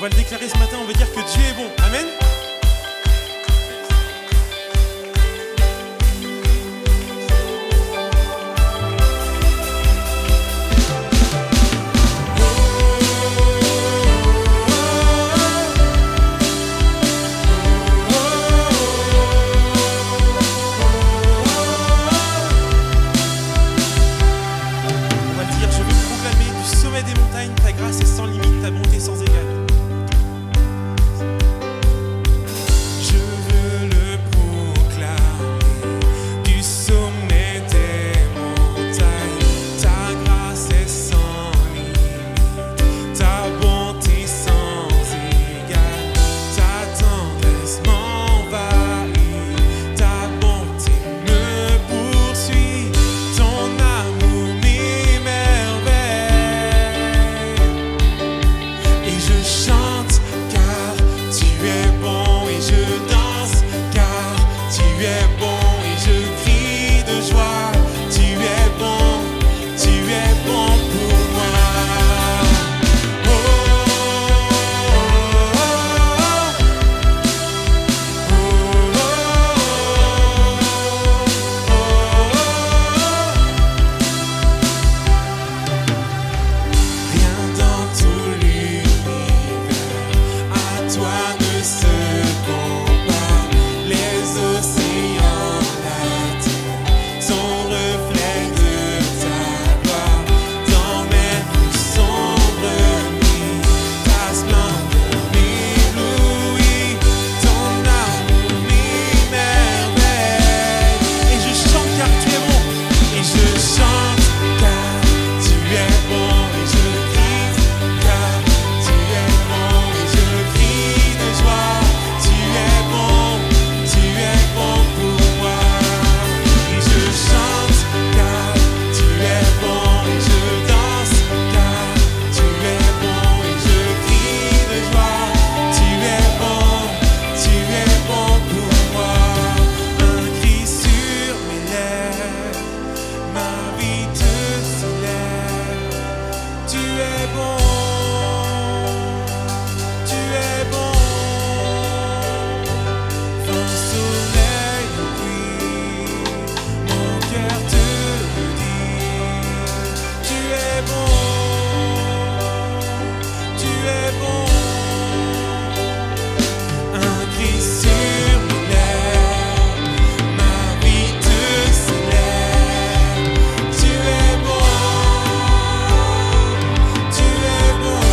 va le déclarer ce matin, on va dire que Dieu est bon. Amen. Des montagnes, ta grâce est sans limite, ta bonté sans égale. Je veux le proclamer du sommet des montagnes. Ta grâce est sans limite, ta bonté sans égale. Ta tendresse m'envahit, ta bonté me poursuit, ton amour m'émerveille. Je chante car tu es bon et je danse car tu es bon et je crie de joie. Tu es bon pour moi. Oh, rien dans tout toi ne se compare, les océans, la terre, sont reflet de ta gloire. Dans mes plus sombres nuits, ta splendeur m'éblouit, ton amour m'émerveille. Et je chante car tu es bon, et je chante car tu es bon, et je crie car tu es bon, et je crie de joie. Tu es bon pour moi. Et je chante car tu es bon, et je danse car tu es bon, et je crie de joie. Tu es bon pour moi. Un cri sur mes lèvres, ma vie te célèbre. Tu es bon. Tu es bon, fin soleil brille, mon cœur te le dit. Tu es bon, tu es bon. Un cri sur mes lèvres, ma vie te célèbre. Tu es bon, tu es bon.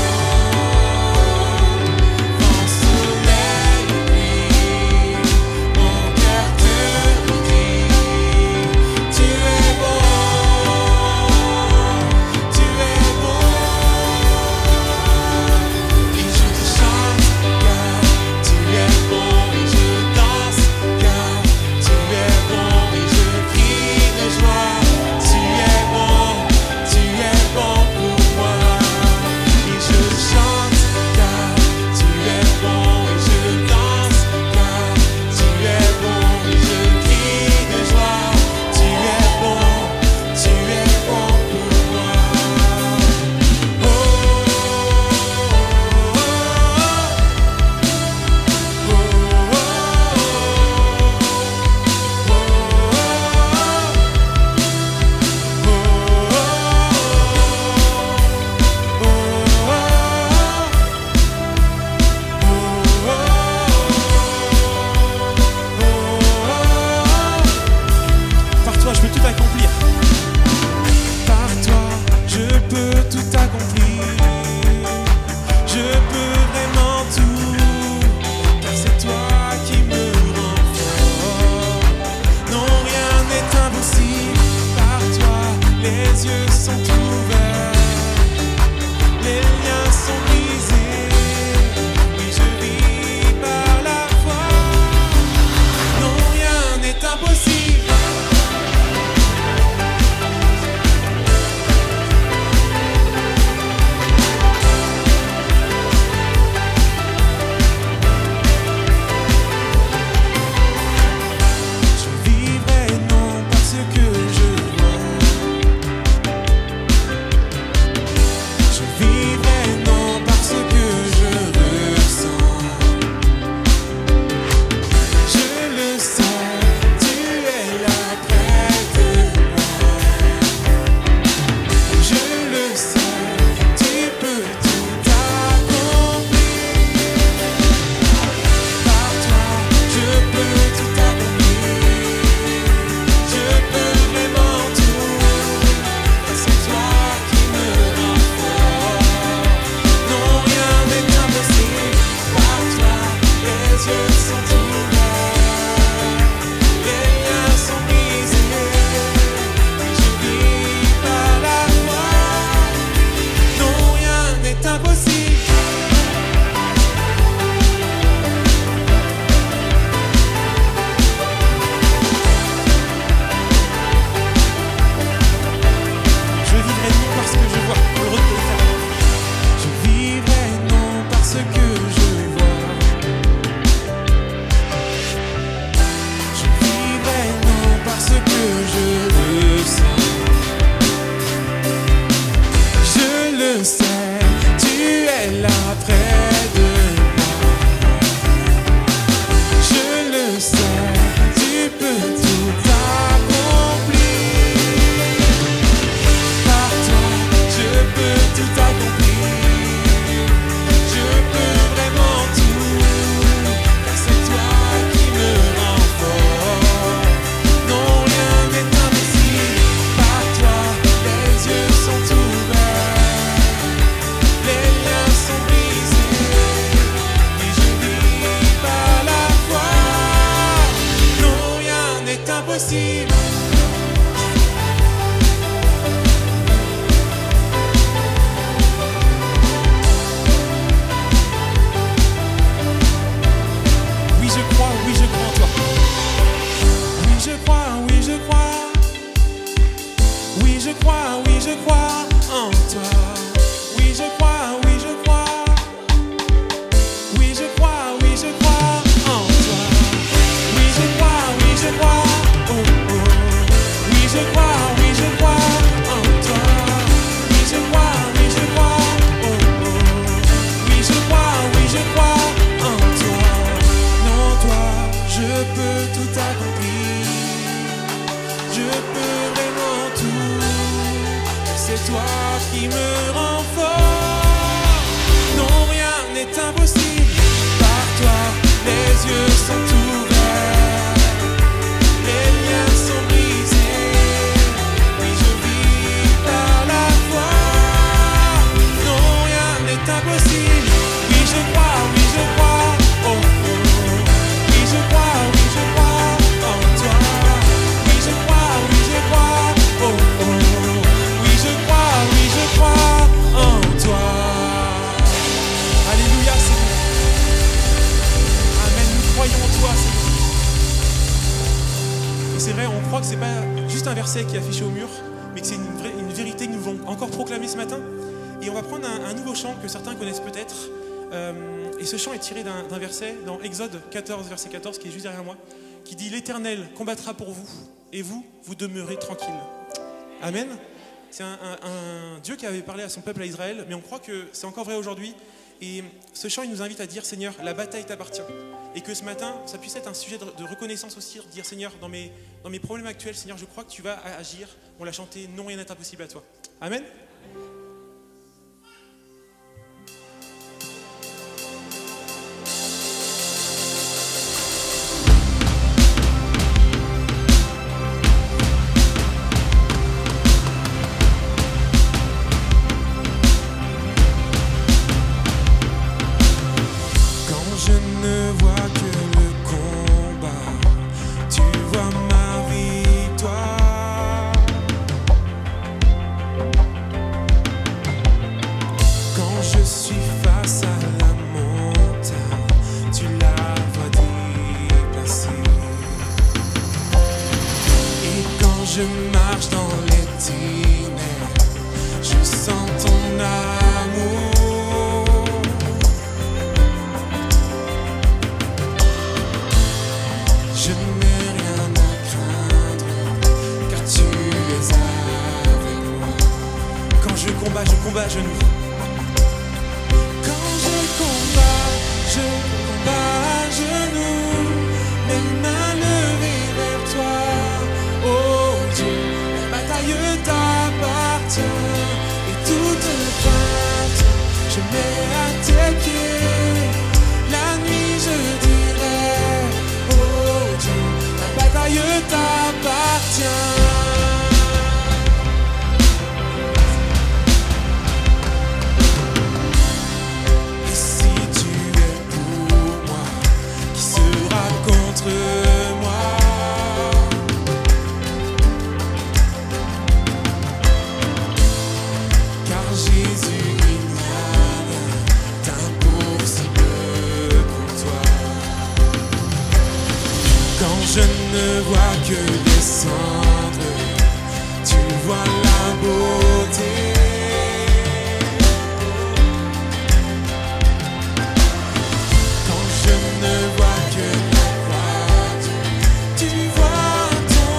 Vivrai non parce que je le sais, tu es là près de moi. Je le sais, tu peux tout accomplir. Par toi, je peux tout accomplir. Je peux vraiment tout, car c'est toi qui me rends fort. Non, rien n'est impossible. Par toi, les yeux sont ouverts, les liens sont brisés, et je vis par la foi. Non, rien n'est impossible. Oui, je crois en toi. Oui, je crois, oui, je crois. Oui, je crois, oui, je crois en toi. Oui, je crois, oui, je crois. Oui, je crois, oui, je crois en toi. Oui, je crois, oui, je crois. Oh, oh. Oui, je crois, oui, je crois en toi. Oui, je crois, oui, je crois. Oh, oh. Oui, je crois, oui, je crois en toi. Non, toi, je peux tout accomplir. Je peux vraiment tout. C'est toi qui me rends fort. Non, rien n'est impossible. Par toi, les yeux sont ouverts, les liens sont brisés. Oui, je vis par la foi. Non, rien n'est impossible. Oui, je crois, oui, je crois. Oh, oh. Oui, je crois, oui, je crois en toi. Oui, je crois, oui, je crois. Oh, oh. Oui, je crois en toi. Alléluia, Seigneur. Amen, nous croyons en toi, Seigneur. Et c'est vrai, on croit que c'est pas juste un verset qui est affiché au mur, mais que c'est une vérité que nous voulons encore proclamer ce matin. Et on va prendre un nouveau chant que certains connaissent peut-être. Et ce chant est tiré d'un verset dans Exode 14, verset 14, qui est juste derrière moi, qui dit « L'Éternel combattra pour vous, et vous, vous demeurez tranquille. » Amen. C'est un Dieu qui avait parlé à son peuple, à Israël, mais on croit que c'est encore vrai aujourd'hui. Et ce chant, il nous invite à dire « Seigneur, la bataille t'appartient. » Et que ce matin, ça puisse être un sujet de reconnaissance aussi, de dire « Seigneur, dans mes problèmes actuels, Seigneur, je crois que tu vas agir. » On l'a chanté « Non, rien n'est impossible à toi. » Amen. Je ne vois que le combat, tu vois ma victoire. Quand je suis face à la montagne, tu la vois déplacer. Et quand je marche dans les ténèbres, je sens ton amour. Je n'ai rien à craindre, car tu es avec moi. Quand je combat à genoux. Quand je combat à genoux, mes mains levées vers toi. Oh Dieu, la bataille t'appartient, et toute crainte, je mets à tes pieds. La nuit je dirai, oh Dieu, la bataille t'appartient. Et si tu es pour moi, qui sera contre moi? Car Jésus, il n'y a rien d'impossible pour toi. Quand je ne vois que des cendres, tu vois la beauté. Quand je ne vois que la croix, tu vois ton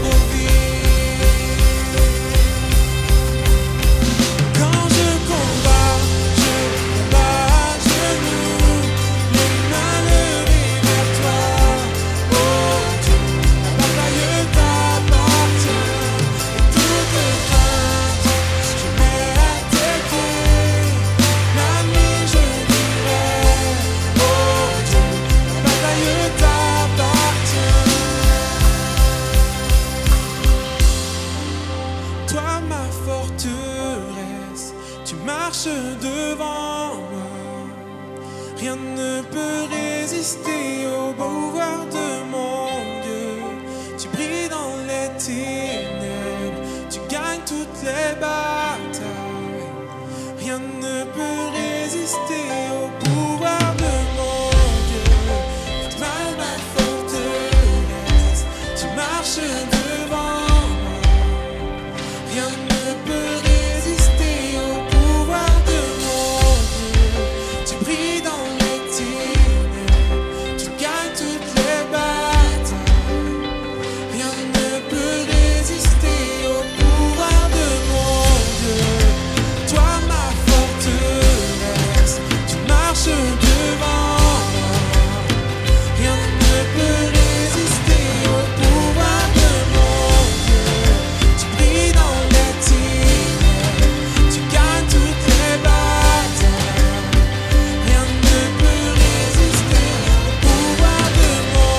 beau fils. Quand je devant moi. Rien ne peut résister au pouvoir de mon Dieu. Tu brilles dans les ténèbres, tu gagnes toutes les batailles. Rien ne peut résister au pouvoir de mon Dieu. Tu es ma forteresse, tu marches devant moi. Rien ne peut résister au pouvoir de mon Dieu. Tu brilles dans les ténèbres, tu gagnes toutes les batailles. Rien ne peut résister au pouvoir de mon Dieu. Toi ma forteresse, tu marches devant moi. Rien ne peut résister au pouvoir de mon Dieu. Tu brilles dans les ténèbres, tu gagnes toutes les batailles. Rien ne peut résister au pouvoir de mon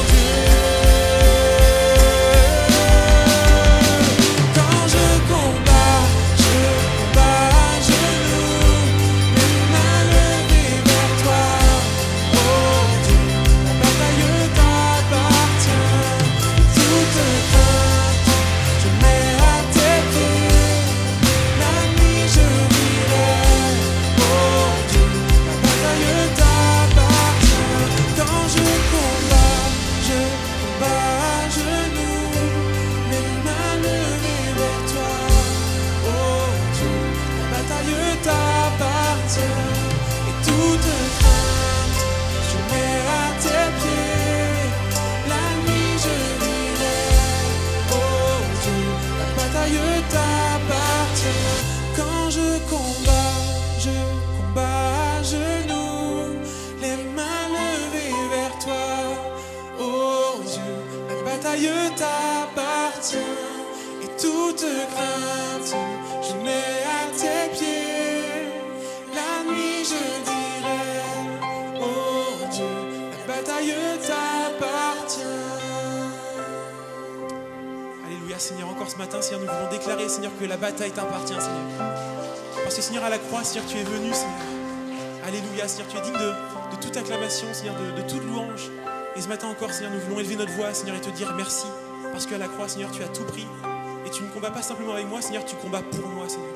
Dieu. Quand je combats à genoux, les mains levées vers toi. Oh Dieu, la bataille t'appartient. Toute crainte, je mets à tes pieds. La nuit je dirai, oh Dieu, la bataille t'appartient. Quand je combats à genoux, les mains levées vers toi. Oh Dieu, la bataille t'appartient. Et toute crainte, je mets à tes pieds. La nuit je dirai, oh Dieu, la bataille t'appartient. Quand je combats à genoux, les mains levées vers toi. Oh Dieu, la bataille t'appartient. Et toute crainte, je mets à tes pieds. La nuit je dirai, oh Dieu, la bataille t'appartient. Alléluia Seigneur, encore ce matin Seigneur, nous voulons déclarer Seigneur que la bataille t'appartient Seigneur. Parce que Seigneur à la croix Seigneur tu es venu Seigneur. Alléluia Seigneur, tu es digne de toute acclamation Seigneur, de toute louange. Et ce matin encore Seigneur, nous voulons élever notre voix Seigneur et te dire merci. Parce qu'à la croix Seigneur tu as tout pris. Et tu ne combats pas simplement avec moi Seigneur, tu combats pour moi Seigneur.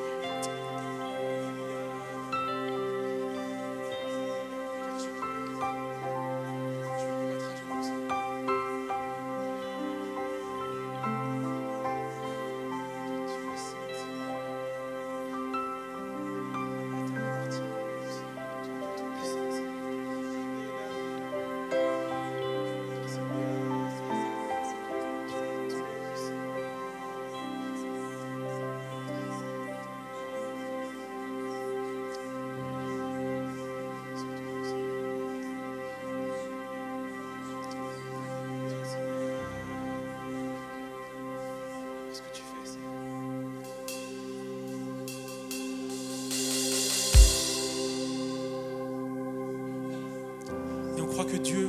Que Dieu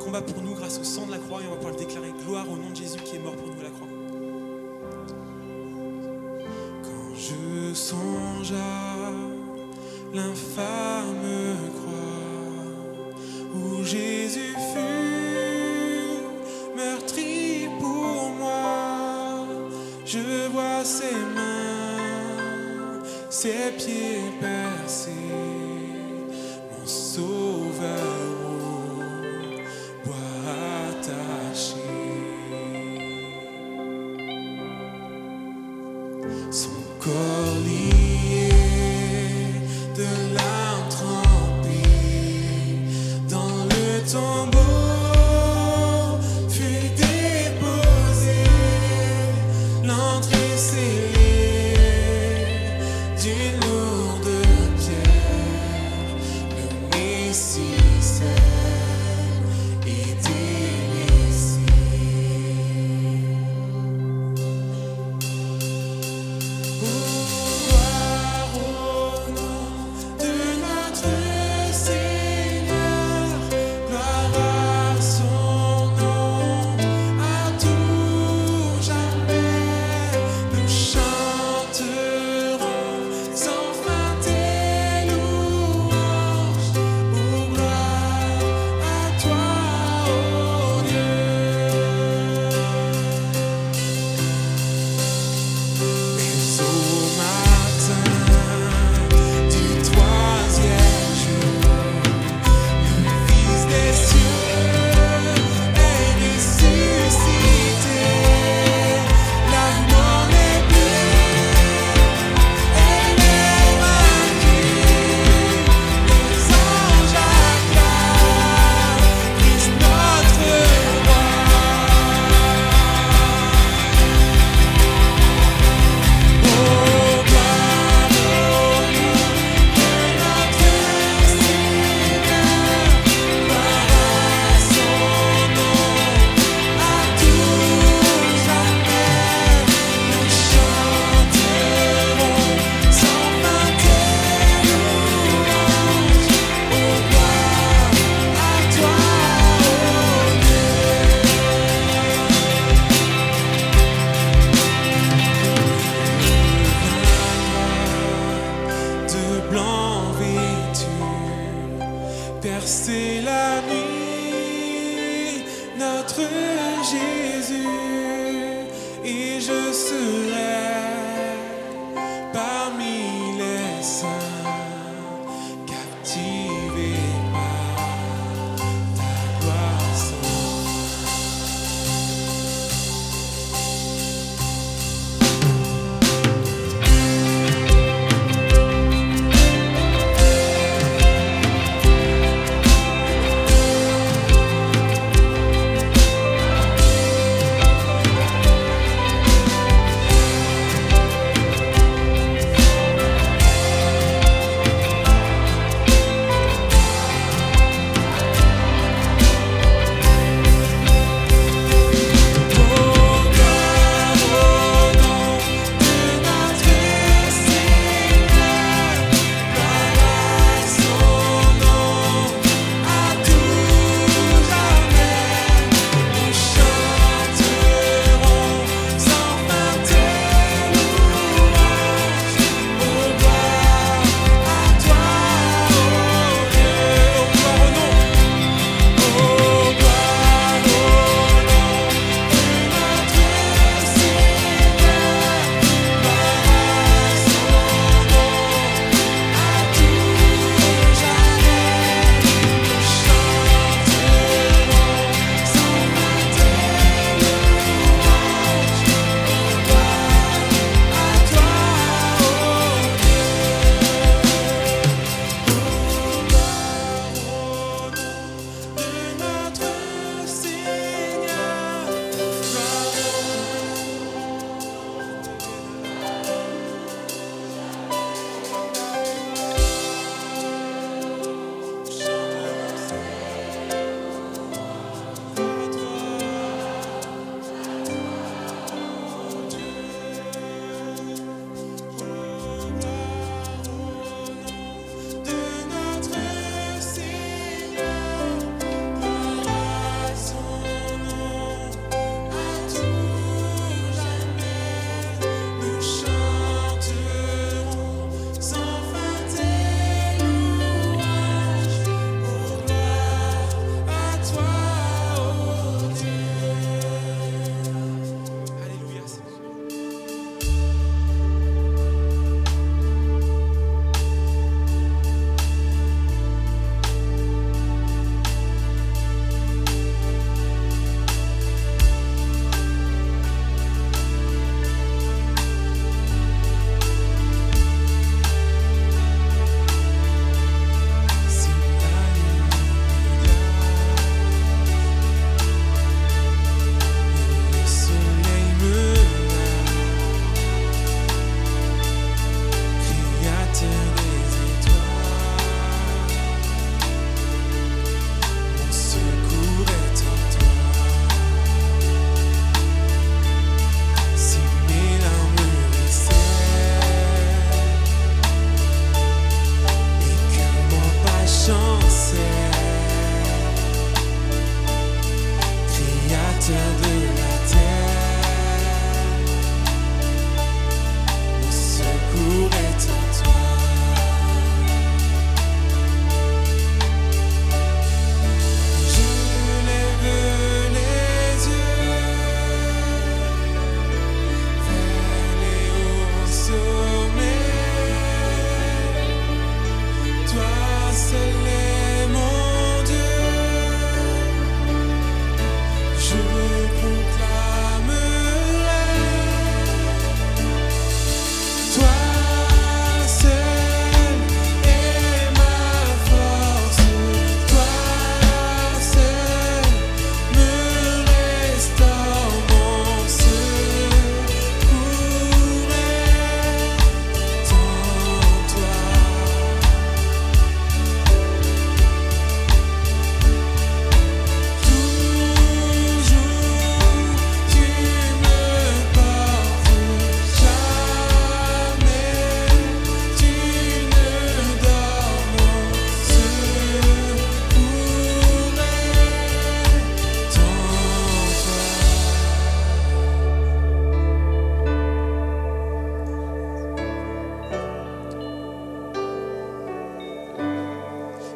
combat pour nous grâce au sang de la croix et on va pouvoir le déclarer. Gloire au nom de Jésus qui est mort pour nous à la croix. Quand je songe à l'infâme croix où Jésus fut meurtri pour moi, je vois ses mains, ses pieds percés, mon sauveur corps lié, de larmes trempées, dans le tombeau fut déposé, l'entrée scellée d'une lourde de blanc vêtu, percer la nuit, notre Jésus, et je serai parmi les saints, captivé par ta gloire sainte.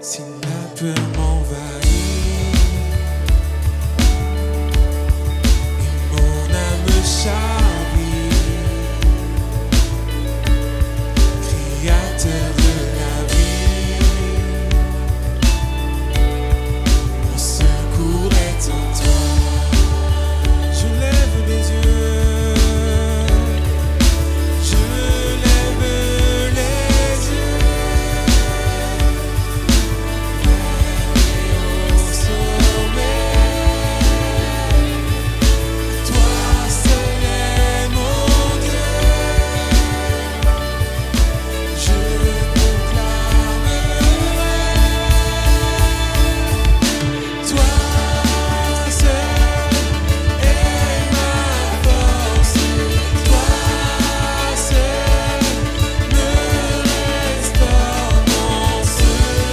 Si la peur m'envahit et mon âme chavire, Créateur de la vie, mon secours est en toi. Je lève les yeux, je lève les yeux au sommet. Toi seul est mon Dieu, je proclamerai. Toi seul est ma force, toi seul me restaure, mon secours est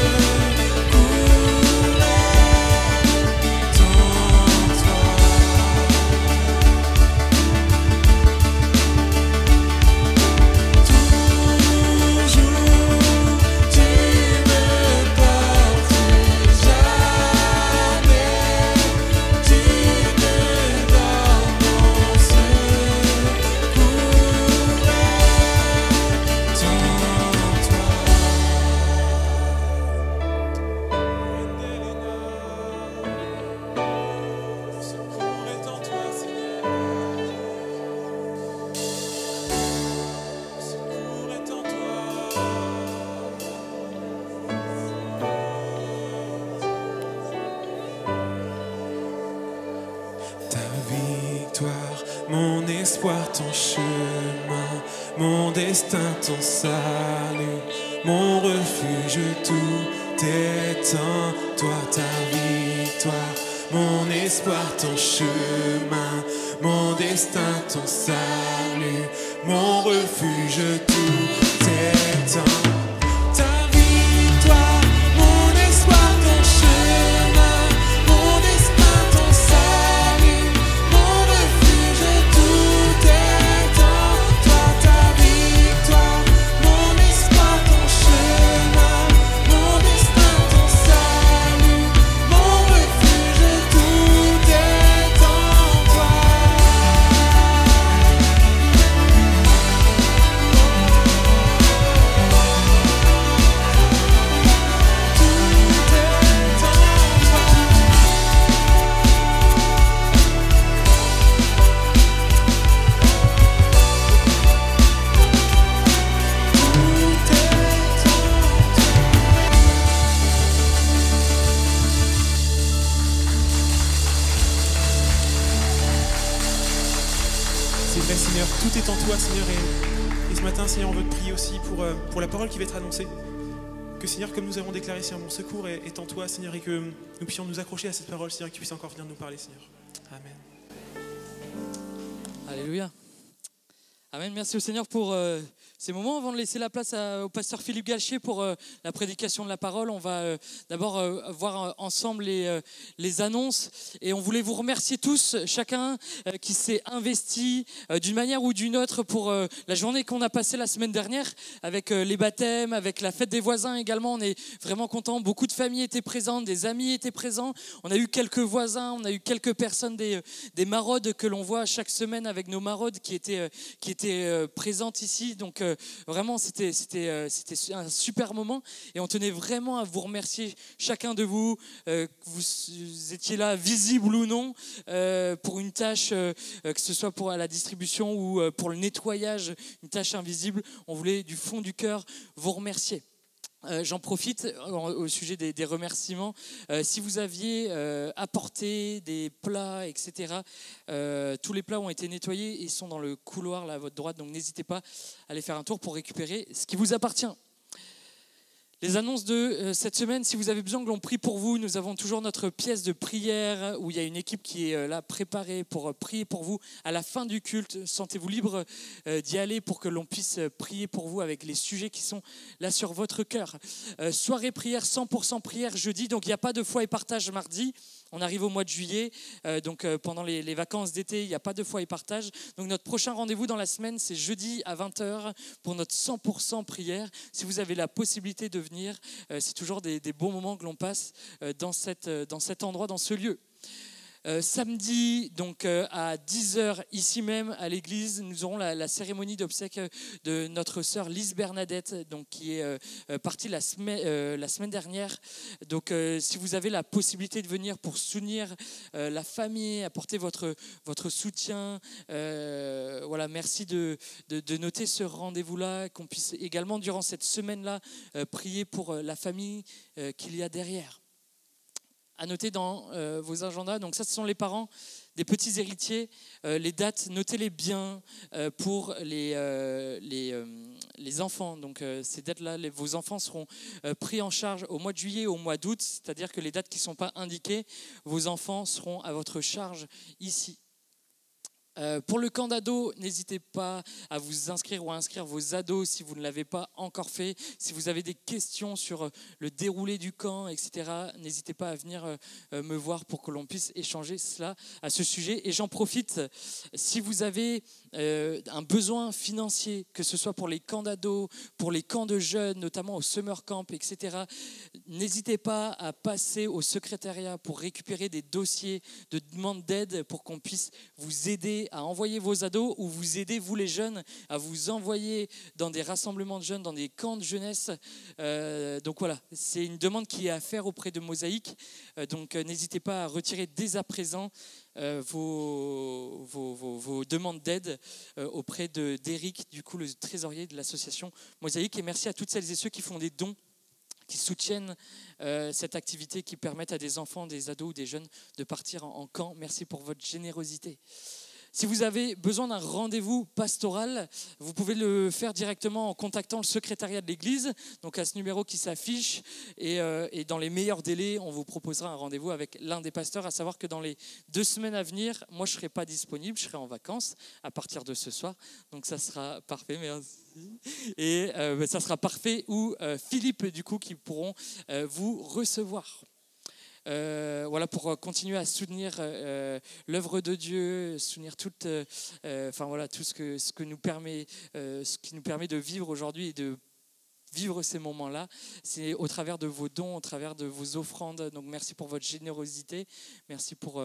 en toujours tu me portes, jamais tu ne dors, mon secours est en toi. Secours est en toi. Ta victoire, mon espoir, ton chemin, mon destin, ton salut, mon refuge, tout est en toi. Ta victoire, mon espoir, ton chemin, mon destin, ton salut, mon refuge, tout est en ta victoire, mon espoir, ton chemin, mon destin, ton salut, mon refuge, tout est en toi. Ta victoire, mon espoir, ton chemin, mon destin, ton salut, mon refuge, tout est en toi. C'est vrai, Seigneur, tout est en toi, Seigneur. Et ce matin, Seigneur, on veut te prier aussi pour la parole qui va être annoncée. Que, Seigneur, comme nous avons déclaré, Seigneur, mon secours est en toi, Seigneur, et que nous puissions nous accrocher à cette parole, Seigneur, et que tu puisses encore venir nous parler, Seigneur. Amen. Alléluia. Amen. Merci au Seigneur pour ces moments. Avant de laisser la place au pasteur Philippe Galchier pour la prédication de la parole, on va d'abord voir ensemble les annonces. Et on voulait vous remercier tous, chacun qui s'est investi d'une manière ou d'une autre pour la journée qu'on a passée la semaine dernière avec les baptêmes, avec la fête des voisins également. On est vraiment contents. Beaucoup de familles étaient présentes, des amis étaient présents. On a eu quelques voisins, on a eu quelques personnes des maraudes que l'on voit chaque semaine avec nos maraudes qui étaient présentes ici. Donc vraiment, c'était un super moment. Et on tenait vraiment à vous remercier, chacun de vous. Vous étiez là, visible ou non, pour une tâche, que ce soit pour la distribution ou pour le nettoyage, une tâche invisible. On voulait du fond du cœur vous remercier. J'en profite au sujet des remerciements. Si vous aviez apporté des plats, etc., tous les plats ont été nettoyés et sont dans le couloir là, à votre droite. Donc n'hésitez pas à aller faire un tour pour récupérer ce qui vous appartient. Les annonces de cette semaine, si vous avez besoin que l'on prie pour vous, nous avons toujours notre pièce de prière où il y a une équipe qui est là préparée pour prier pour vous. À la fin du culte, sentez-vous libre d'y aller pour que l'on puisse prier pour vous avec les sujets qui sont là sur votre cœur. Soirée prière, 100% prière jeudi, donc il n'y a pas de foi et partage mardi. On arrive au mois de juillet, donc pendant les vacances d'été, il n'y a pas de foi et partage. Donc notre prochain rendez-vous dans la semaine, c'est jeudi à 20h pour notre 100% prière. Si vous avez la possibilité de venir, c'est toujours des bons moments que l'on passe dans cet endroit, dans ce lieu. Samedi, donc à 10h, ici même à l'église, nous aurons la cérémonie d'obsèques de notre sœur Lise Bernadette, donc, qui est partie la semaine dernière. Donc si vous avez la possibilité de venir pour soutenir la famille, apporter votre soutien, voilà, merci de noter ce rendez-vous-là, qu'on puisse également durant cette semaine-là prier pour la famille qu'il y a derrière. À noter dans vos agendas, donc ça ce sont les parents des petits héritiers, les dates, notez-les bien pour les enfants. Donc ces dates-là, vos enfants seront pris en charge au mois de juillet et au mois d'août, c'est-à-dire que les dates qui ne sont pas indiquées, vos enfants seront à votre charge ici. Pour le camp d'ados, n'hésitez pas à vous inscrire ou à inscrire vos ados si vous ne l'avez pas encore fait. Si vous avez des questions sur le déroulé du camp, etc., n'hésitez pas à venir me voir pour que l'on puisse échanger cela à ce sujet. Et j'en profite, si vous avez un besoin financier, que ce soit pour les camps d'ados, pour les camps de jeunes, notamment au summer camp, etc., n'hésitez pas à passer au secrétariat pour récupérer des dossiers de demande d'aide pour qu'on puisse vous aider à envoyer vos ados ou vous aider, vous les jeunes, à vous envoyer dans des rassemblements de jeunes, dans des camps de jeunesse. Donc voilà, c'est une demande qui est à faire auprès de Mosaïque. Donc n'hésitez pas à retirer dès à présent vos demandes d'aide auprès d'Éric, du coup le trésorier de l'association Mosaïque. Et merci à toutes celles et ceux qui font des dons, qui soutiennent cette activité, qui permettent à des enfants, des ados ou des jeunes de partir en camp. Merci pour votre générosité. Si vous avez besoin d'un rendez-vous pastoral, vous pouvez le faire directement en contactant le secrétariat de l'église, donc à ce numéro qui s'affiche, et dans les meilleurs délais, on vous proposera un rendez-vous avec l'un des pasteurs, à savoir que dans les 2 semaines à venir, moi je ne serai pas disponible, je serai en vacances à partir de ce soir, donc ça sera parfait, merci. Et ça sera parfait, ou Philippe du coup qui pourront vous recevoir. Voilà, pour continuer à soutenir l'œuvre de Dieu, soutenir tout ce qui nous permet de vivre aujourd'hui et de vivre ces moments-là, c'est au travers de vos dons, au travers de vos offrandes. Donc merci pour votre générosité, merci pour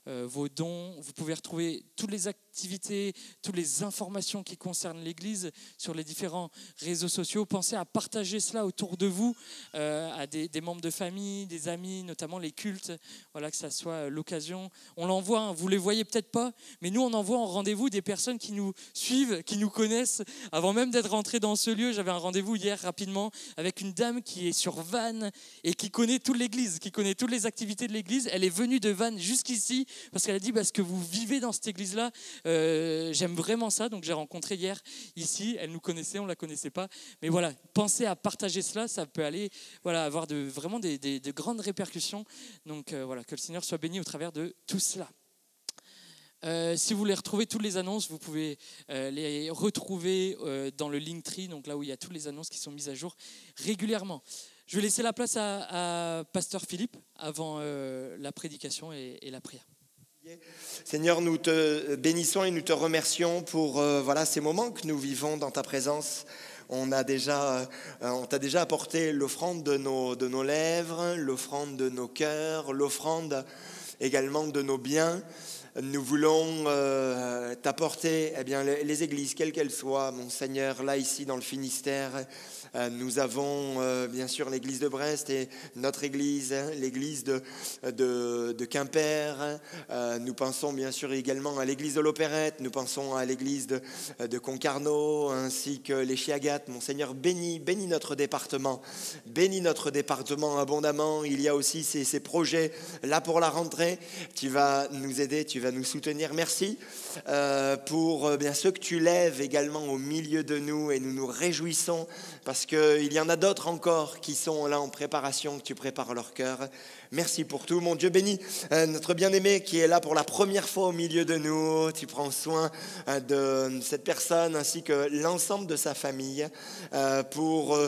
vos dons. Vous pouvez retrouver toutes les activités, toutes les informations qui concernent l'Église sur les différents réseaux sociaux. Pensez à partager cela autour de vous, à des membres de famille, des amis, notamment les cultes. Voilà, que ça soit l'occasion. On l'envoie, hein, vous les voyez peut-être pas, mais nous on envoie en rendez-vous des personnes qui nous suivent, qui nous connaissent. Avant même d'être rentré dans ce lieu, j'avais un rendez-vous hier rapidement avec une dame qui est sur Vannes et qui connaît toute l'église, qui connaît toutes les activités de l'église. Elle est venue de Vannes jusqu'ici parce qu'elle a dit parce que vous vivez dans cette église-là, j'aime vraiment ça. Donc j'ai rencontré hier ici, elle nous connaissait, on la connaissait pas. Mais voilà, pensez à partager cela, ça peut aller avoir vraiment de grandes répercussions. Donc voilà, que le Seigneur soit béni au travers de tout cela. Si vous voulez retrouver toutes les annonces, vous pouvez les retrouver dans le Linktree, donc là où il y a toutes les annonces qui sont mises à jour régulièrement. Je vais laisser la place à Pasteur Philippe avant la prédication et la prière. Seigneur, nous te bénissons et nous te remercions pour ces moments que nous vivons dans ta présence. On t'a déjà apporté l'offrande de nos lèvres, l'offrande de nos cœurs, l'offrande également de nos biens. Nous voulons t'apporter les églises, quelles qu'elles soient, mon Seigneur, là, ici, dans le Finistère. Nous avons bien sûr l'église de Brest et notre église, l'église de Quimper. Nous pensons bien sûr également à l'église de l'Opérette. Nous pensons à l'église de Concarneau, ainsi que les Chiagates. Mon Seigneur, bénis notre département. Bénis notre département abondamment. Il y a aussi ces projets là pour la rentrée. Tu vas nous aider, tu vas nous soutenir. Merci pour bien ceux que tu lèves également au milieu de nous, et nous nous réjouissons parce parce qu'il y en a d'autres encore qui sont là en préparation, que tu prépares leur cœur. Merci pour tout. Mon Dieu, bénis notre bien-aimé qui est là pour la première fois au milieu de nous. Tu prends soin de cette personne ainsi que l'ensemble de sa famille. Pour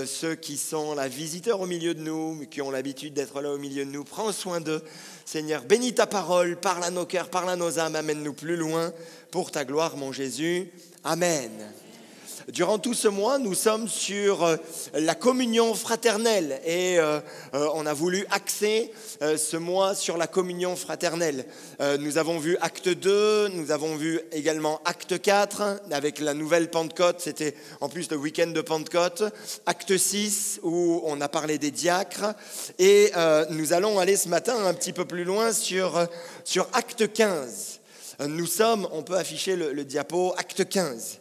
ceux qui sont là visiteurs au milieu de nous, qui ont l'habitude d'être là au milieu de nous, prends soin d'eux. Seigneur, bénis ta parole, parle à nos cœurs, parle à nos âmes, amène-nous plus loin pour ta gloire, mon Jésus. Amen. Durant tout ce mois, nous sommes sur la communion fraternelle et on a voulu axer ce mois sur la communion fraternelle. Nous avons vu acte 2, nous avons vu également acte 4 avec la nouvelle Pentecôte, c'était en plus le week-end de Pentecôte. Acte 6 où on a parlé des diacres et nous allons aller ce matin un petit peu plus loin sur acte 15. Nous sommes, on peut afficher le diapo, acte 15.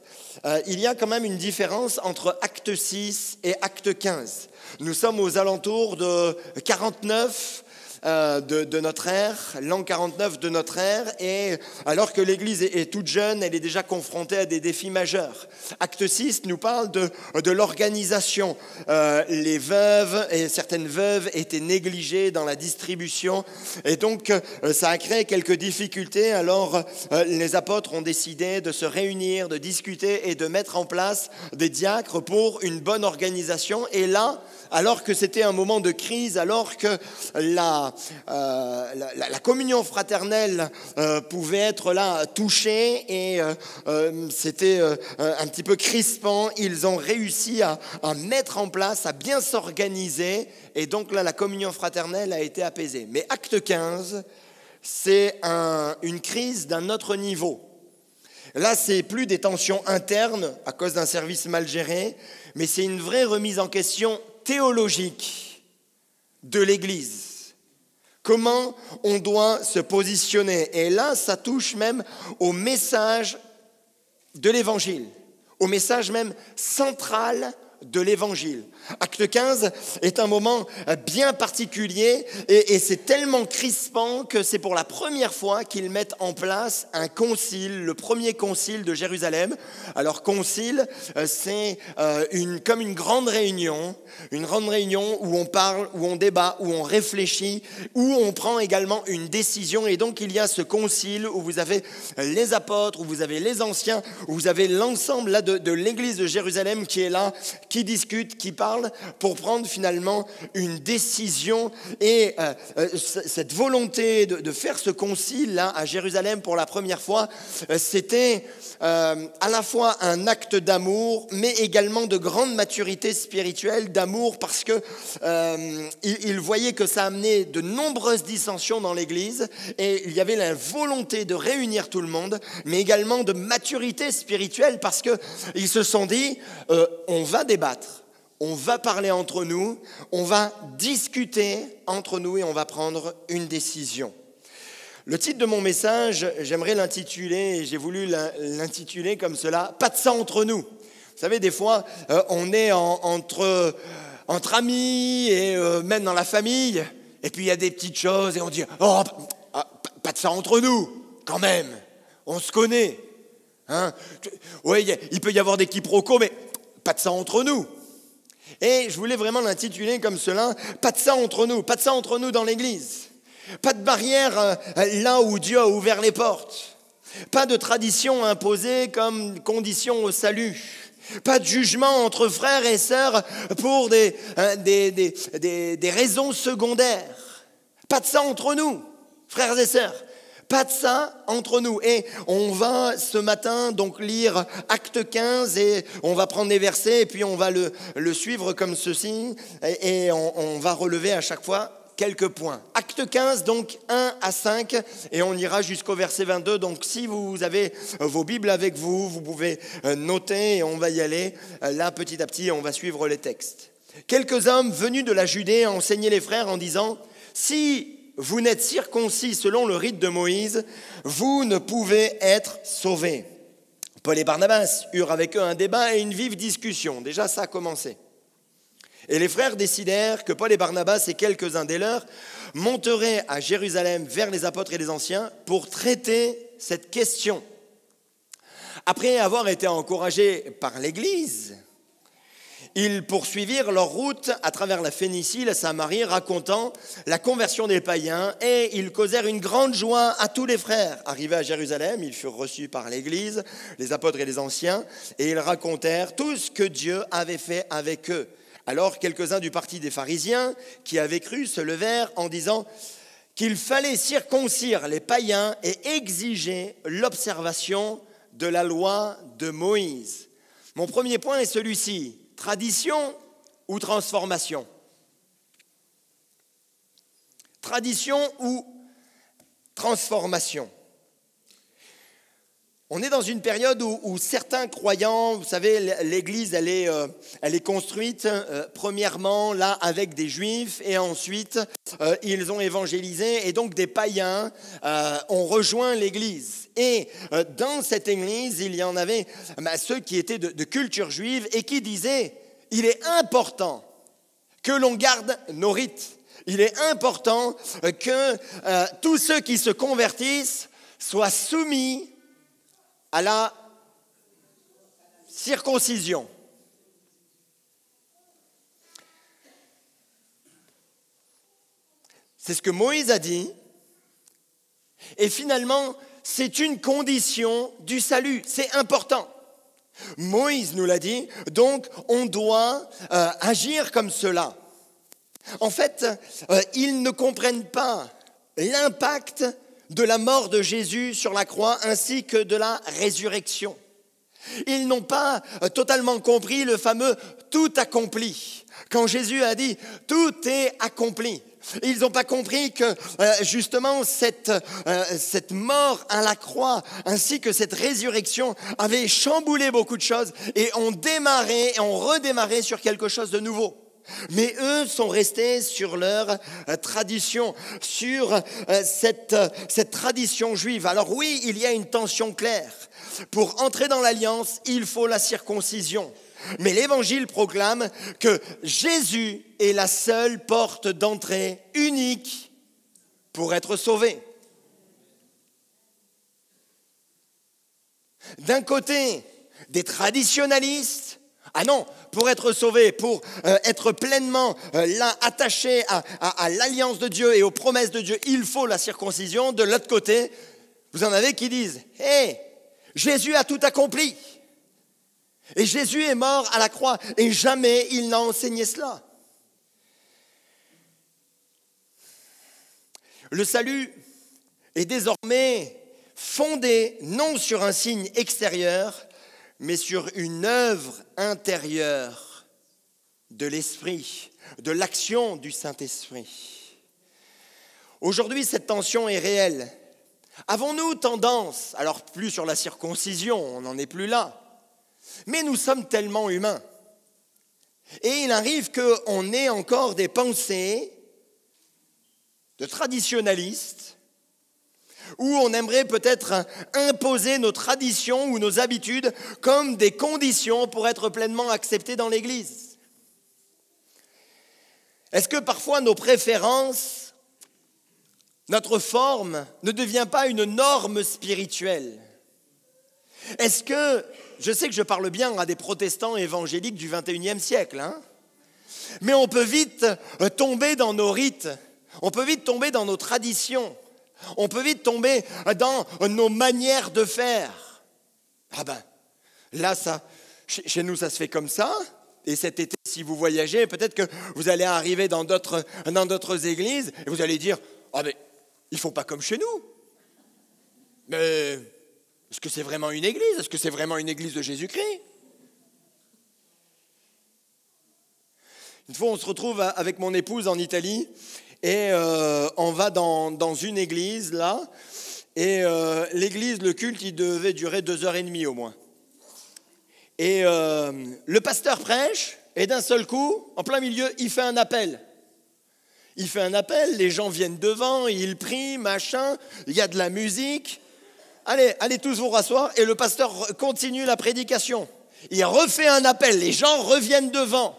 Il y a quand même une différence entre acte 6 et acte 15. Nous sommes aux alentours de 49 de notre ère, l'an 49 de notre ère, et alors que l'Église est toute jeune, elle est déjà confrontée à des défis majeurs. Acte 6 nous parle de l'organisation. Les veuves et certaines veuves étaient négligées dans la distribution, et donc ça a créé quelques difficultés. Alors les apôtres ont décidé de se réunir, de discuter et de mettre en place des diacres pour une bonne organisation. Et là, alors que c'était un moment de crise, alors que la communion fraternelle pouvait être là touchée et c'était un petit peu crispant, ils ont réussi à mettre en place, à bien s'organiser, et donc là la communion fraternelle a été apaisée. Mais acte 15, c'est une crise d'un autre niveau. Là, c'est plus des tensions internes à cause d'un service mal géré, mais c'est une vraie remise en question théologique de l'Église. Comment on doit se positionner. Et là, ça touche même au message de l'Évangile, au message même central de l'Évangile. Acte 15 est un moment bien particulier et c'est tellement crispant que c'est pour la première fois qu'ils mettent en place un concile, le premier concile de Jérusalem. Alors concile, c'est comme une grande réunion où on parle, où on débat, où on réfléchit, où on prend également une décision. Et donc il y a ce concile où vous avez les apôtres, où vous avez les anciens, où vous avez l'ensemble là, de l'église de Jérusalem qui est là, qui discute, qui parle pour prendre finalement une décision. Et cette volonté de faire ce concile là à Jérusalem pour la première fois, c'était à la fois un acte d'amour, mais également de grande maturité spirituelle, d'amour parce que il voyait que ça amenait de nombreuses dissensions dans l'Église et il y avait la volonté de réunir tout le monde, mais également de maturité spirituelle parce que ils se sont dit on va débattre, on va parler entre nous, on va discuter entre nous et on va prendre une décision. Le titre de mon message, j'aimerais l'intituler, et j'ai voulu l'intituler comme cela, « Pas de sang entre nous ». Vous savez, des fois, on est entre amis et même dans la famille, et puis il y a des petites choses et on dit « Oh, pas de sang entre nous, quand même, on se connaît. Hein ? Oui, il peut y avoir des quiproquos, mais pas de sang entre nous ». Et je voulais vraiment l'intituler comme cela, « Pas de sang entre nous dans l'Église ». Pas de barrière là où Dieu a ouvert les portes. Pas de tradition imposée comme condition au salut. Pas de jugement entre frères et sœurs pour des raisons secondaires. Pas de ça entre nous, frères et sœurs. Pas de ça entre nous. Et on va ce matin donc lire Acte 15 et on va prendre des versets et puis on va le suivre comme ceci et on va relever à chaque fois quelques points. Acte 15, donc 1 à 5, et on ira jusqu'au verset 22. Donc si vous avez vos Bibles avec vous, vous pouvez noter et on va y aller. Là, petit à petit, on va suivre les textes. Quelques hommes venus de la Judée enseignaient les frères en disant « Si vous n'êtes circoncis selon le rite de Moïse, vous ne pouvez être sauvés. » Paul et Barnabas eurent avec eux un débat et une vive discussion. Déjà, ça a commencé. Et les frères décidèrent que Paul et Barnabas et quelques-uns des leurs monteraient à Jérusalem vers les apôtres et les anciens pour traiter cette question. Après avoir été encouragés par l'Église, ils poursuivirent leur route à travers la Phénicie, la Samarie, racontant la conversion des païens, et ils causèrent une grande joie à tous les frères. Arrivés à Jérusalem, ils furent reçus par l'Église, les apôtres et les anciens, et ils racontèrent tout ce que Dieu avait fait avec eux. Alors quelques-uns du parti des pharisiens qui avaient cru se levèrent en disant qu'il fallait circoncire les païens et exiger l'observation de la loi de Moïse. Mon premier point est celui-ci. Tradition ou transformation? Tradition ou transformation? On est dans une période où certains croyants, vous savez, l'Église, elle est construite premièrement là avec des Juifs et ensuite ils ont évangélisé et donc des païens ont rejoint l'Église. Et dans cette Église, il y en avait ceux qui étaient de culture juive et qui disaient « Il est important que l'on garde nos rites. Il est important que tous ceux qui se convertissent soient soumis à la circoncision. » C'est ce que Moïse a dit. Et finalement, c'est une condition du salut. C'est important. Moïse nous l'a dit, donc on doit agir comme cela. En fait, ils ne comprennent pas l'impact de la mort de Jésus sur la croix ainsi que de la résurrection. Ils n'ont pas totalement compris le fameux « tout accompli ». Quand Jésus a dit « tout est accompli », ils n'ont pas compris que justement cette mort à la croix ainsi que cette résurrection avait chamboulé beaucoup de choses et ont redémarré sur quelque chose de nouveau. Mais eux sont restés sur leur tradition, sur cette tradition juive. Alors oui, il y a une tension claire. Pour entrer dans l'alliance, il faut la circoncision. Mais l'Évangile proclame que Jésus est la seule porte d'entrée unique pour être sauvé. D'un côté, des traditionalistes, ah non, pour être sauvé, pour être pleinement là, attaché à l'alliance de Dieu et aux promesses de Dieu, il faut la circoncision. De l'autre côté, vous en avez qui disent « Hé, Jésus a tout accompli. Et Jésus est mort à la croix et jamais il n'a enseigné cela. » Le salut est désormais fondé non sur un signe extérieur, mais sur une œuvre intérieure de l'Esprit, de l'action du Saint-Esprit. Aujourd'hui, cette tension est réelle. Avons-nous tendance, alors plus sur la circoncision, on n'en est plus là, mais nous sommes tellement humains. Et il arrive qu'on ait encore des pensées de traditionalistes où on aimerait peut-être imposer nos traditions ou nos habitudes comme des conditions pour être pleinement acceptés dans l'Église. Est-ce que parfois nos préférences, notre forme ne devient pas une norme spirituelle? Est-ce que, je sais que je parle bien à des protestants évangéliques du 21e siècle, mais on peut vite tomber dans nos rites, on peut vite tomber dans nos traditions, on peut vite tomber dans nos manières de faire. Ah ben, là, ça, chez nous, ça se fait comme ça. Et cet été, si vous voyagez, peut-être que vous allez arriver dans d'autres églises et vous allez dire « Ah mais, ils ne font pas comme chez nous. Mais est-ce que c'est vraiment une église? Est-ce que c'est vraiment une église de Jésus-Christ ?» Une fois, on se retrouve avec mon épouse en Italie et on va dans une église, là, et l'église, le culte, il devait durer 2h30 au moins. Et le pasteur prêche, et d'un seul coup, en plein milieu, il fait un appel. Il fait un appel, les gens viennent devant, ils prient, machin, il y a de la musique. Allez tous vous rasseoir, et le pasteur continue la prédication. Il refait un appel, les gens reviennent devant.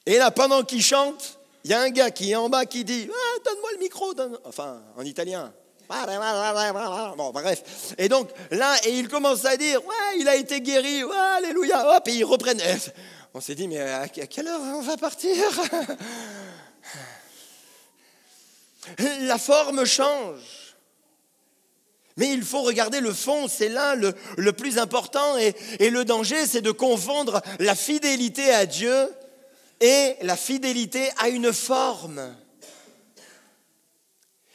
Et là, pendant qu'il chante, il y a un gars qui est en bas qui dit « Ah, donne-moi le micro !» Enfin, en italien. Bon, bref. Et donc, là, et il commence à dire, ouais, il a été guéri, ouais, alléluia, hop, et ils reprennent. On s'est dit, mais à quelle heure on va partir? La forme change. Mais il faut regarder le fond, c'est là le plus important. Et le danger, c'est de confondre la fidélité à Dieu et la fidélité à une forme.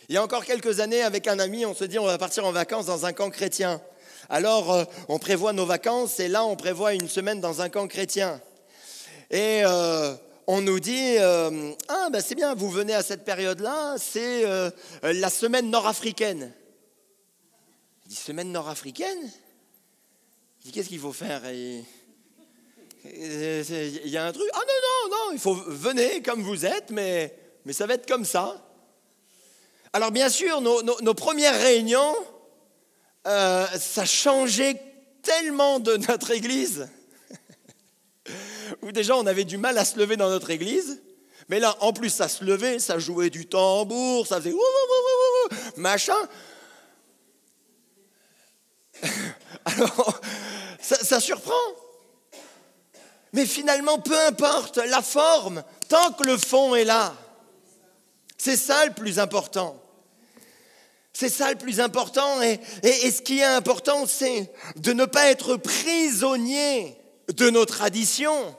Il y a encore quelques années, avec un ami, on se dit on va partir en vacances dans un camp chrétien. Alors, on prévoit nos vacances et là, on prévoit une semaine dans un camp chrétien. Et on nous dit, c'est bien, vous venez à cette période-là, c'est la semaine nord-africaine. Je dis, semaine nord-africaine? Je dis, qu'est-ce qu'il faut faire? Il y a un truc? Ah non, il faut venez comme vous êtes, mais ça va être comme ça. Alors bien sûr, nos premières réunions, ça changeait tellement de notre église, où déjà on avait du mal à se lever dans notre église, mais là en plus ça se levait, ça jouait du tambour, ça faisait machin. Alors ça surprend. Mais finalement, peu importe la forme, tant que le fond est là. C'est ça le plus important. C'est ça le plus important. Et ce qui est important, c'est de ne pas être prisonnier de nos traditions,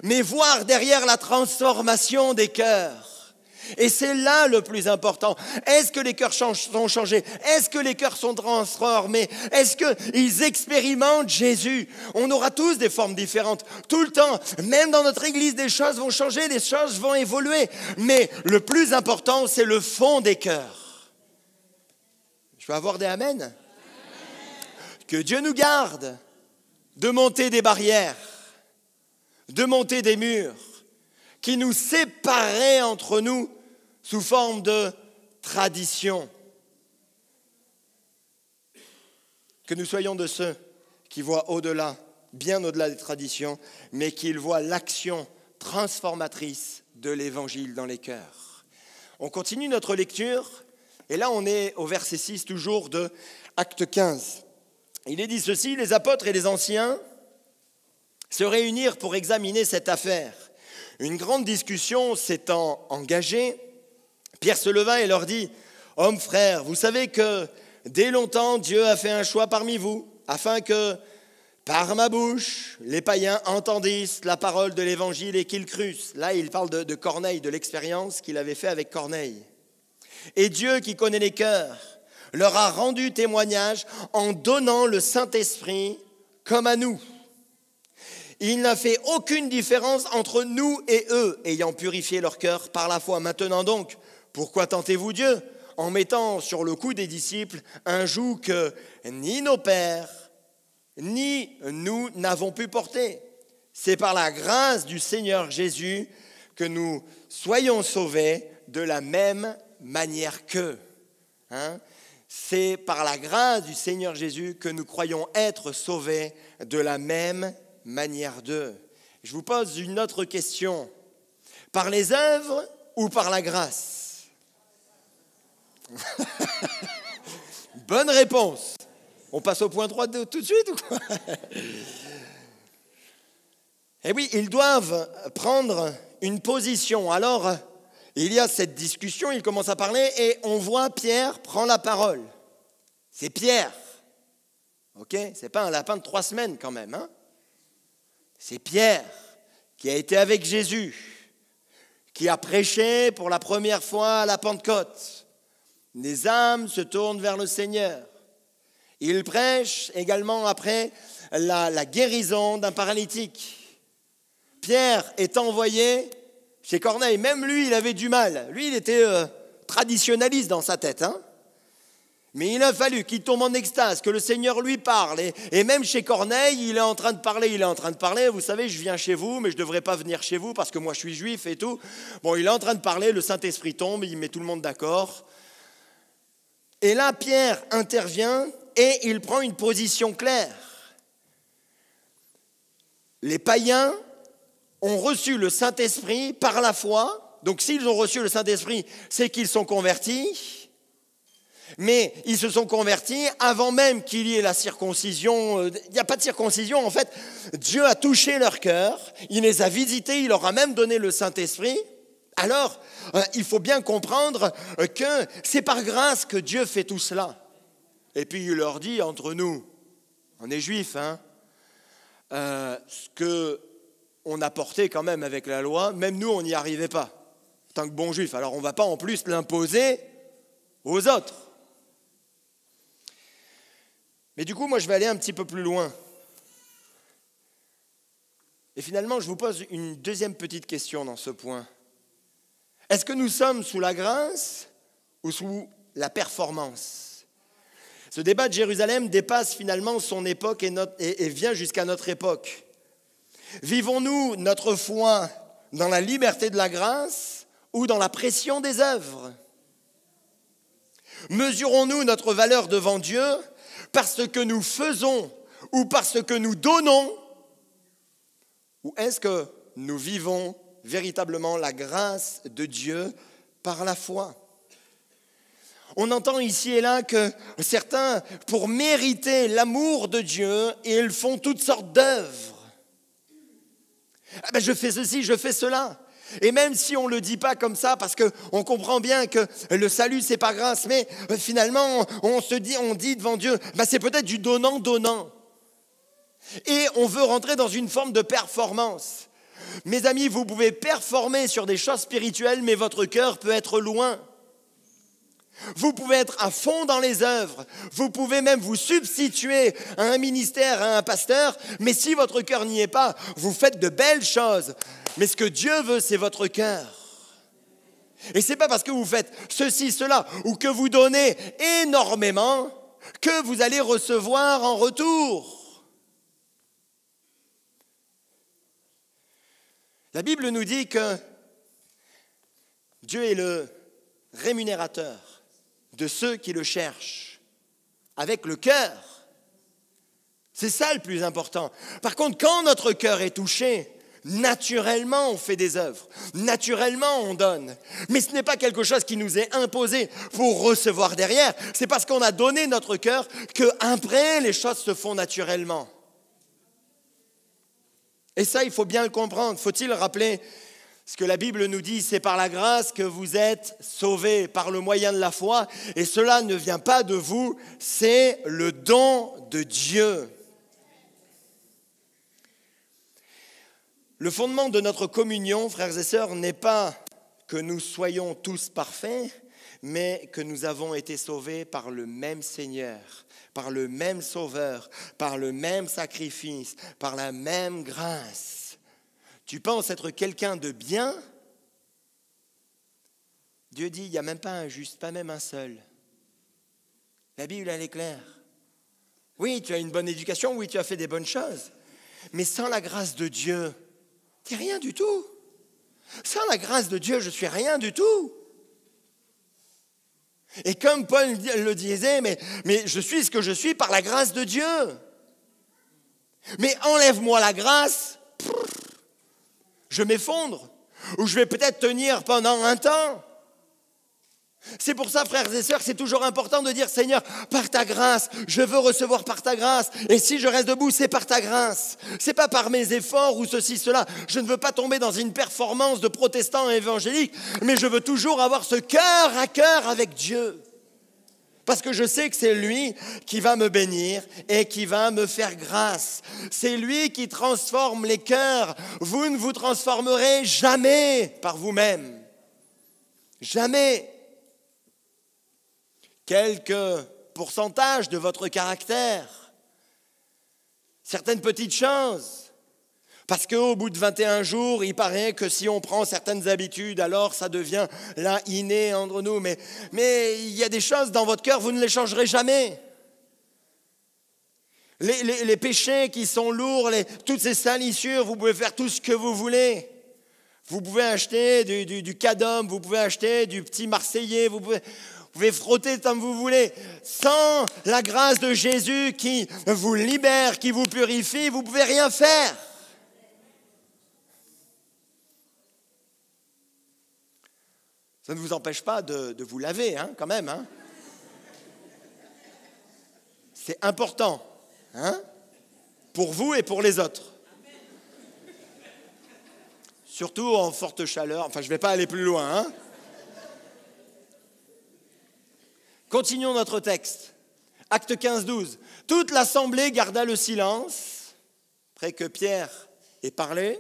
mais voir derrière la transformation des cœurs. Et c'est là le plus important. Est-ce que les cœurs sont changés? Est-ce que les cœurs sont transformés? Est-ce qu'ils expérimentent Jésus? On aura tous des formes différentes, tout le temps. Même dans notre église, des choses vont changer, des choses vont évoluer. Mais le plus important, c'est le fond des cœurs. Je peux avoir des amen? Amen. Que Dieu nous garde de monter des barrières, de monter des murs qui nous séparaient entre nous sous forme de tradition. Que nous soyons de ceux qui voient au-delà, bien au-delà des traditions, mais qui voient l'action transformatrice de l'Évangile dans les cœurs. On continue notre lecture, et là on est au verset 6 toujours de Acte 15. Il est dit ceci, les apôtres et les anciens se réunirent pour examiner cette affaire. Une grande discussion s'étant engagée, Pierre se leva et leur dit, « Hommes frères, vous savez que dès longtemps Dieu a fait un choix parmi vous, afin que par ma bouche les païens entendissent la parole de l'Évangile et qu'ils crussent. » Là, il parle de Corneille, de l'expérience qu'il avait fait avec Corneille. « Et Dieu qui connaît les cœurs leur a rendu témoignage en donnant le Saint-Esprit comme à nous. Il n'a fait aucune différence entre nous et eux, ayant purifié leur cœur par la foi. Maintenant donc, pourquoi tentez-vous Dieu en mettant sur le cou des disciples un joug que ni nos pères, ni nous n'avons pu porter? C'est par la grâce du Seigneur Jésus que nous soyons sauvés de la même manière qu'eux. C'est par la grâce du Seigneur Jésus que nous croyons être sauvés de la même manière d'eux. Je vous pose une autre question. Par les œuvres ou par la grâce? Bonne réponse. On passe au point 3 tout de suite ou quoi? Eh oui, ils doivent prendre une position. Alors, il y a cette discussion, il commence à parler et on voit Pierre prend la parole. C'est Pierre. Ok? C'est pas un lapin de 3 semaines quand même, hein? C'est Pierre qui a été avec Jésus, qui a prêché pour la première fois à la Pentecôte. Les âmes se tournent vers le Seigneur. Il prêche également après la guérison d'un paralytique. Pierre est envoyé chez Corneille. Même lui, il avait du mal. Lui, il était traditionnaliste dans sa tête, hein. Mais il a fallu qu'il tombe en extase, que le Seigneur lui parle. Et même chez Corneille, il est en train de parler. Vous savez, je viens chez vous, mais je ne devrais pas venir chez vous parce que moi, je suis juif et tout. Bon, il est en train de parler, le Saint-Esprit tombe, il met tout le monde d'accord. Et là, Pierre intervient et il prend une position claire. Les païens ont reçu le Saint-Esprit par la foi. Donc, s'ils ont reçu le Saint-Esprit, c'est qu'ils sont convertis. Mais ils se sont convertis avant même qu'il y ait la circoncision. Il n'y a pas de circoncision, en fait. Dieu a touché leur cœur, il les a visités, il leur a même donné le Saint-Esprit. Alors, il faut bien comprendre que c'est par grâce que Dieu fait tout cela. Et puis il leur dit, entre nous, on est juifs, hein, ce qu'on a porté quand même avec la loi, même nous, on n'y arrivait pas, en tant que bons juifs. Alors on ne va pas en plus l'imposer aux autres. Mais du coup, moi, je vais aller un petit peu plus loin. Et finalement, je vous pose une deuxième petite question dans ce point. Est-ce que nous sommes sous la grâce ou sous la performance ? Ce débat de Jérusalem dépasse finalement son époque et vient jusqu'à notre époque. Vivons-nous notre foi dans la liberté de la grâce ou dans la pression des œuvres ? Mesurons-nous notre valeur devant Dieu parce que nous faisons ou parce que nous donnons ? Ou est-ce que nous vivons véritablement la grâce de Dieu par la foi ? On entend ici et là que certains, pour mériter l'amour de Dieu, ils font toutes sortes d'œuvres. Ah ben je fais ceci, je fais cela. Et même si on ne le dit pas comme ça, parce qu'on comprend bien que le salut, c'est par grâce, mais finalement, on dit devant Dieu, ben c'est peut-être du donnant-donnant. Et on veut rentrer dans une forme de performance. Mes amis, vous pouvez performer sur des choses spirituelles, mais votre cœur peut être loin. Vous pouvez être à fond dans les œuvres, vous pouvez même vous substituer à un ministère, à un pasteur, mais si votre cœur n'y est pas, vous faites de belles choses. Mais ce que Dieu veut, c'est votre cœur. Et ce n'est pas parce que vous faites ceci, cela, ou que vous donnez énormément, que vous allez recevoir en retour. La Bible nous dit que Dieu est le rémunérateur de ceux qui le cherchent, avec le cœur. C'est ça le plus important. Par contre, quand notre cœur est touché, naturellement on fait des œuvres, naturellement on donne. Mais ce n'est pas quelque chose qui nous est imposé pour recevoir derrière, c'est parce qu'on a donné notre cœur qu'après les choses se font naturellement. Et ça, il faut bien le comprendre. Faut-il rappeler ce que la Bible nous dit, c'est par la grâce que vous êtes sauvés, par le moyen de la foi. Et cela ne vient pas de vous, c'est le don de Dieu. Le fondement de notre communion, frères et sœurs, n'est pas que nous soyons tous parfaits, mais que nous avons été sauvés par le même Seigneur, par le même Sauveur, par le même sacrifice, par la même grâce. Tu penses être quelqu'un de bien ? Dieu dit, il n'y a même pas un juste, pas même un seul. La Bible, elle est claire. Oui, tu as une bonne éducation, oui, tu as fait des bonnes choses. Mais sans la grâce de Dieu, tu n'es rien du tout. Sans la grâce de Dieu, je ne suis rien du tout. Et comme Paul le disait, mais je suis ce que je suis par la grâce de Dieu. Mais enlève-moi la grâce, je m'effondre, ou je vais peut-être tenir pendant un temps. C'est pour ça, frères et sœurs, c'est toujours important de dire, Seigneur, par ta grâce, je veux recevoir par ta grâce. Et si je reste debout, c'est par ta grâce. C'est pas par mes efforts ou ceci, cela. Je ne veux pas tomber dans une performance de protestant évangélique, mais je veux toujours avoir ce cœur à cœur avec Dieu. Parce que je sais que c'est lui qui va me bénir et qui va me faire grâce. C'est lui qui transforme les cœurs. Vous ne vous transformerez jamais par vous-même. Jamais. Quelques pourcentages de votre caractère. Certaines petites choses. Parce qu'au bout de 21 jours, il paraît que si on prend certaines habitudes, alors ça devient là inné entre nous. Mais il y a des choses dans votre cœur, vous ne les changerez jamais. Les péchés qui sont lourds, toutes ces salissures, vous pouvez faire tout ce que vous voulez. Vous pouvez acheter du Cadum, vous pouvez acheter du petit Marseillais, vous pouvez frotter comme vous voulez. Sans la grâce de Jésus qui vous libère, qui vous purifie, vous ne pouvez rien faire. Ça ne vous empêche pas de vous laver, hein, quand même. Hein. C'est important, hein? Pour vous et pour les autres. Surtout en forte chaleur. Enfin, je ne vais pas aller plus loin, hein? Continuons notre texte. Acte 15, 12. Toute l'assemblée garda le silence, après que Pierre ait parlé,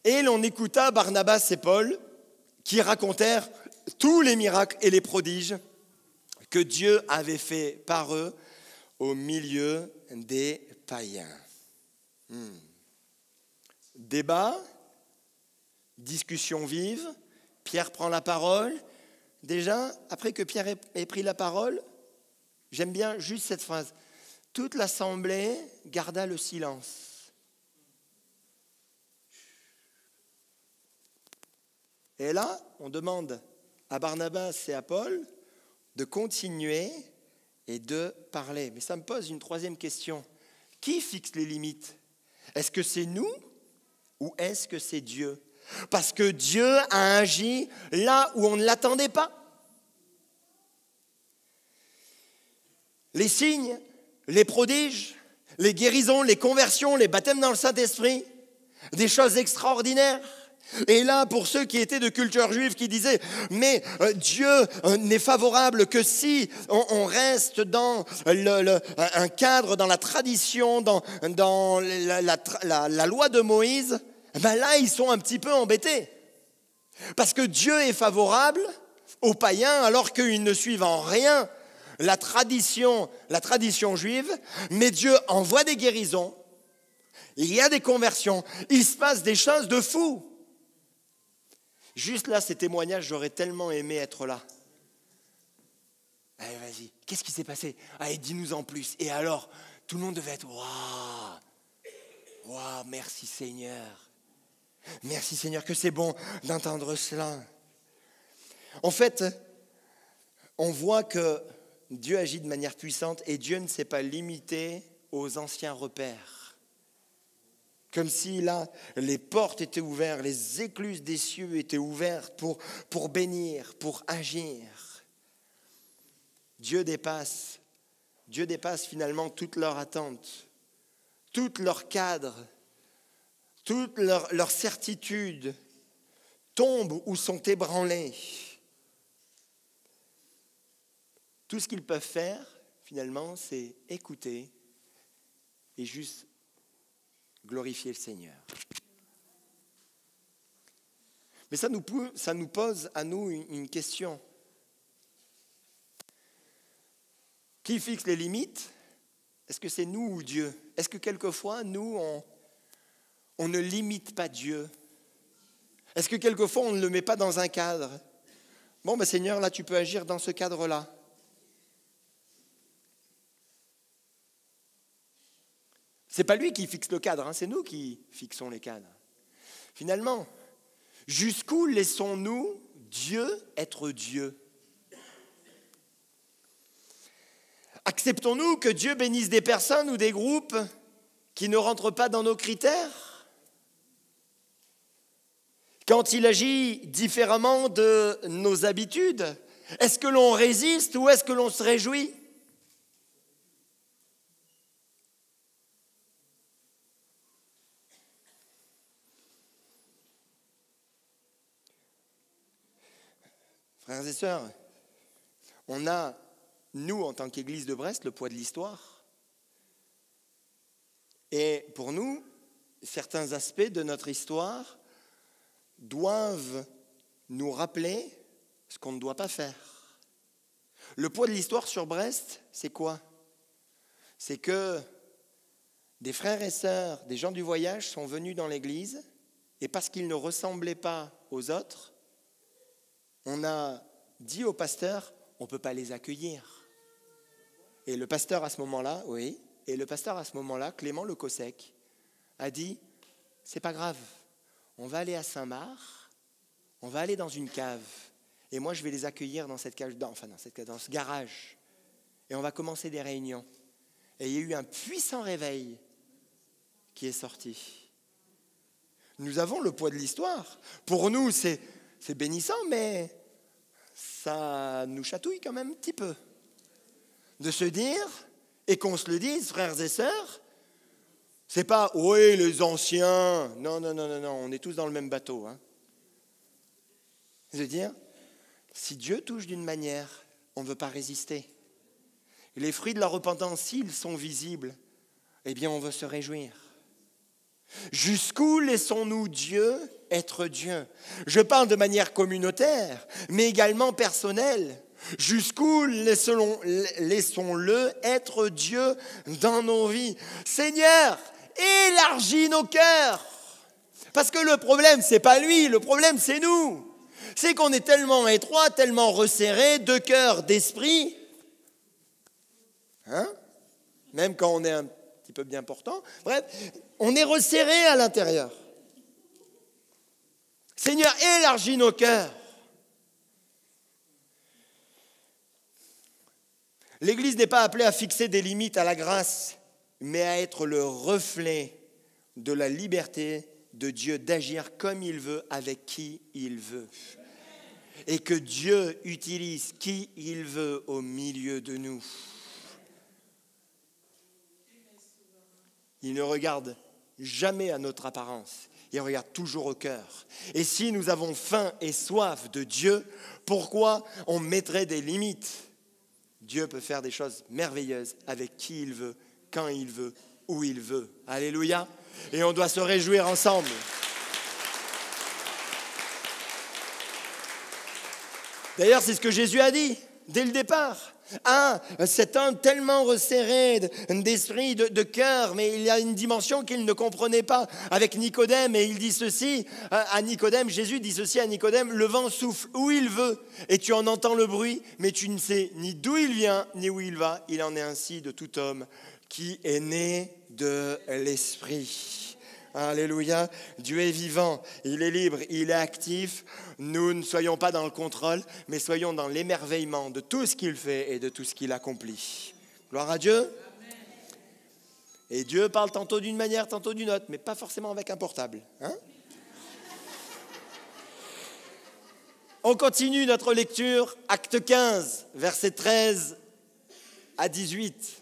et l'on écouta Barnabas et Paul, qui racontèrent tous les miracles et les prodiges que Dieu avait fait par eux au milieu des païens. Débat, discussion vive, Pierre prend la parole. Déjà, après que Pierre ait pris la parole, j'aime bien juste cette phrase. Toute l'assemblée garda le silence. Et là, on demande à Barnabas et à Paul de continuer et de parler. Mais ça me pose une troisième question. Qui fixe les limites? Est-ce que c'est nous ou est-ce que c'est Dieu? Parce que Dieu a agi là où on ne l'attendait pas. Les signes, les prodiges, les guérisons, les conversions, les baptêmes dans le Saint-Esprit, des choses extraordinaires. Et là, pour ceux qui étaient de culture juive, qui disaient « Mais Dieu n'est favorable que si on reste dans un cadre, dans la tradition, dans la loi de Moïse », ben là, ils sont un petit peu embêtés. Parce que Dieu est favorable aux païens alors qu'ils ne suivent en rien la tradition juive, mais Dieu envoie des guérisons, il y a des conversions, il se passe des choses de fou. Juste là, ces témoignages, j'aurais tellement aimé être là. Allez, vas-y, qu'est-ce qui s'est passé? Allez, dis-nous en plus. Et alors, tout le monde devait être waouh, waouh, merci Seigneur. Merci Seigneur, que c'est bon d'entendre cela. En fait, on voit que Dieu agit de manière puissante et Dieu ne s'est pas limité aux anciens repères. Comme si là, les portes étaient ouvertes, les écluses des cieux étaient ouvertes pour bénir, pour agir. Dieu dépasse finalement toute leur attente, tout leur cadre, toute leur certitude tombent ou sont ébranlées. Tout ce qu'ils peuvent faire, finalement, c'est écouter et juste glorifier le Seigneur. Mais ça nous pose à nous une question. Qui fixe les limites? Est-ce que c'est nous ou Dieu? Est-ce que quelquefois, nous, on ne limite pas Dieu? Est-ce que quelquefois, on ne le met pas dans un cadre? Bon, ben Seigneur, là, tu peux agir dans ce cadre-là. Ce n'est pas lui qui fixe le cadre, hein, c'est nous qui fixons les cadres. Finalement, jusqu'où laissons-nous Dieu être Dieu? Acceptons-nous que Dieu bénisse des personnes ou des groupes qui ne rentrent pas dans nos critères? Quand il agit différemment de nos habitudes, est-ce que l'on résiste ou est-ce que l'on se réjouit? Frères et sœurs, on a, nous, en tant qu'Église de Brest, le poids de l'histoire. Et pour nous, certains aspects de notre histoire doivent nous rappeler ce qu'on ne doit pas faire. Le poids de l'histoire sur Brest, c'est quoi? C'est que des frères et sœurs, des gens du voyage sont venus dans l'Église et parce qu'ils ne ressemblaient pas aux autres, on a dit au pasteur, on ne peut pas les accueillir. Et le pasteur à ce moment-là, Clément Le Cossec, a dit, c'est pas grave, on va aller à Saint-Marc, on va aller dans une cave, et moi je vais les accueillir dans cette cave, dans ce garage, et on va commencer des réunions. Et il y a eu un puissant réveil qui est sorti. Nous avons le poids de l'histoire. Pour nous, c'est bénissant, mais ça nous chatouille quand même un petit peu. de se dire, et qu'on se le dise, frères et sœurs, c'est pas, oui, les anciens. Non, on est tous dans le même bateau. Hein. Je veux dire, si Dieu touche d'une manière, on ne veut pas résister. Et les fruits de la repentance, s'ils sont visibles, eh bien, on veut se réjouir. Jusqu'où laissons-nous Dieu être Dieu? Je parle de manière communautaire, mais également personnelle. Jusqu'où laissons-le être Dieu dans nos vies? Seigneur, élargis nos cœurs. Parce que le problème, ce n'est pas lui, le problème, c'est nous. C'est qu'on est tellement étroit, tellement resserré, de cœur, d'esprit. Hein? Même quand on est un petit peu bien portant. Bref, on est resserré à l'intérieur. Seigneur, élargis nos cœurs. L'Église n'est pas appelée à fixer des limites à la grâce, mais à être le reflet de la liberté de Dieu d'agir comme il veut, avec qui il veut. Et que Dieu utilise qui il veut au milieu de nous. Il ne regarde jamais à notre apparence, il regarde toujours au cœur. Et si nous avons faim et soif de Dieu, pourquoi on mettrait des limites? Dieu peut faire des choses merveilleuses avec qui il veut, quand il veut, où il veut. Alléluia. Et on doit se réjouir ensemble. D'ailleurs, c'est ce que Jésus a dit dès le départ. Ah, cet homme tellement resserré d'esprit, de cœur, mais il y a une dimension qu'il ne comprenait pas avec Nicodème. Et il dit ceci à Nicodème, Jésus dit ceci à Nicodème, le vent souffle où il veut et tu en entends le bruit, mais tu ne sais ni d'où il vient, ni où il va. Il en est ainsi de tout homme qui est né de l'esprit. Alléluia, Dieu est vivant, il est libre, il est actif. Nous ne soyons pas dans le contrôle, mais soyons dans l'émerveillement de tout ce qu'il fait et de tout ce qu'il accomplit. Gloire à Dieu. Et Dieu parle tantôt d'une manière, tantôt d'une autre, mais pas forcément avec un portable. Hein? On continue notre lecture, acte 15, versets 13 à 18.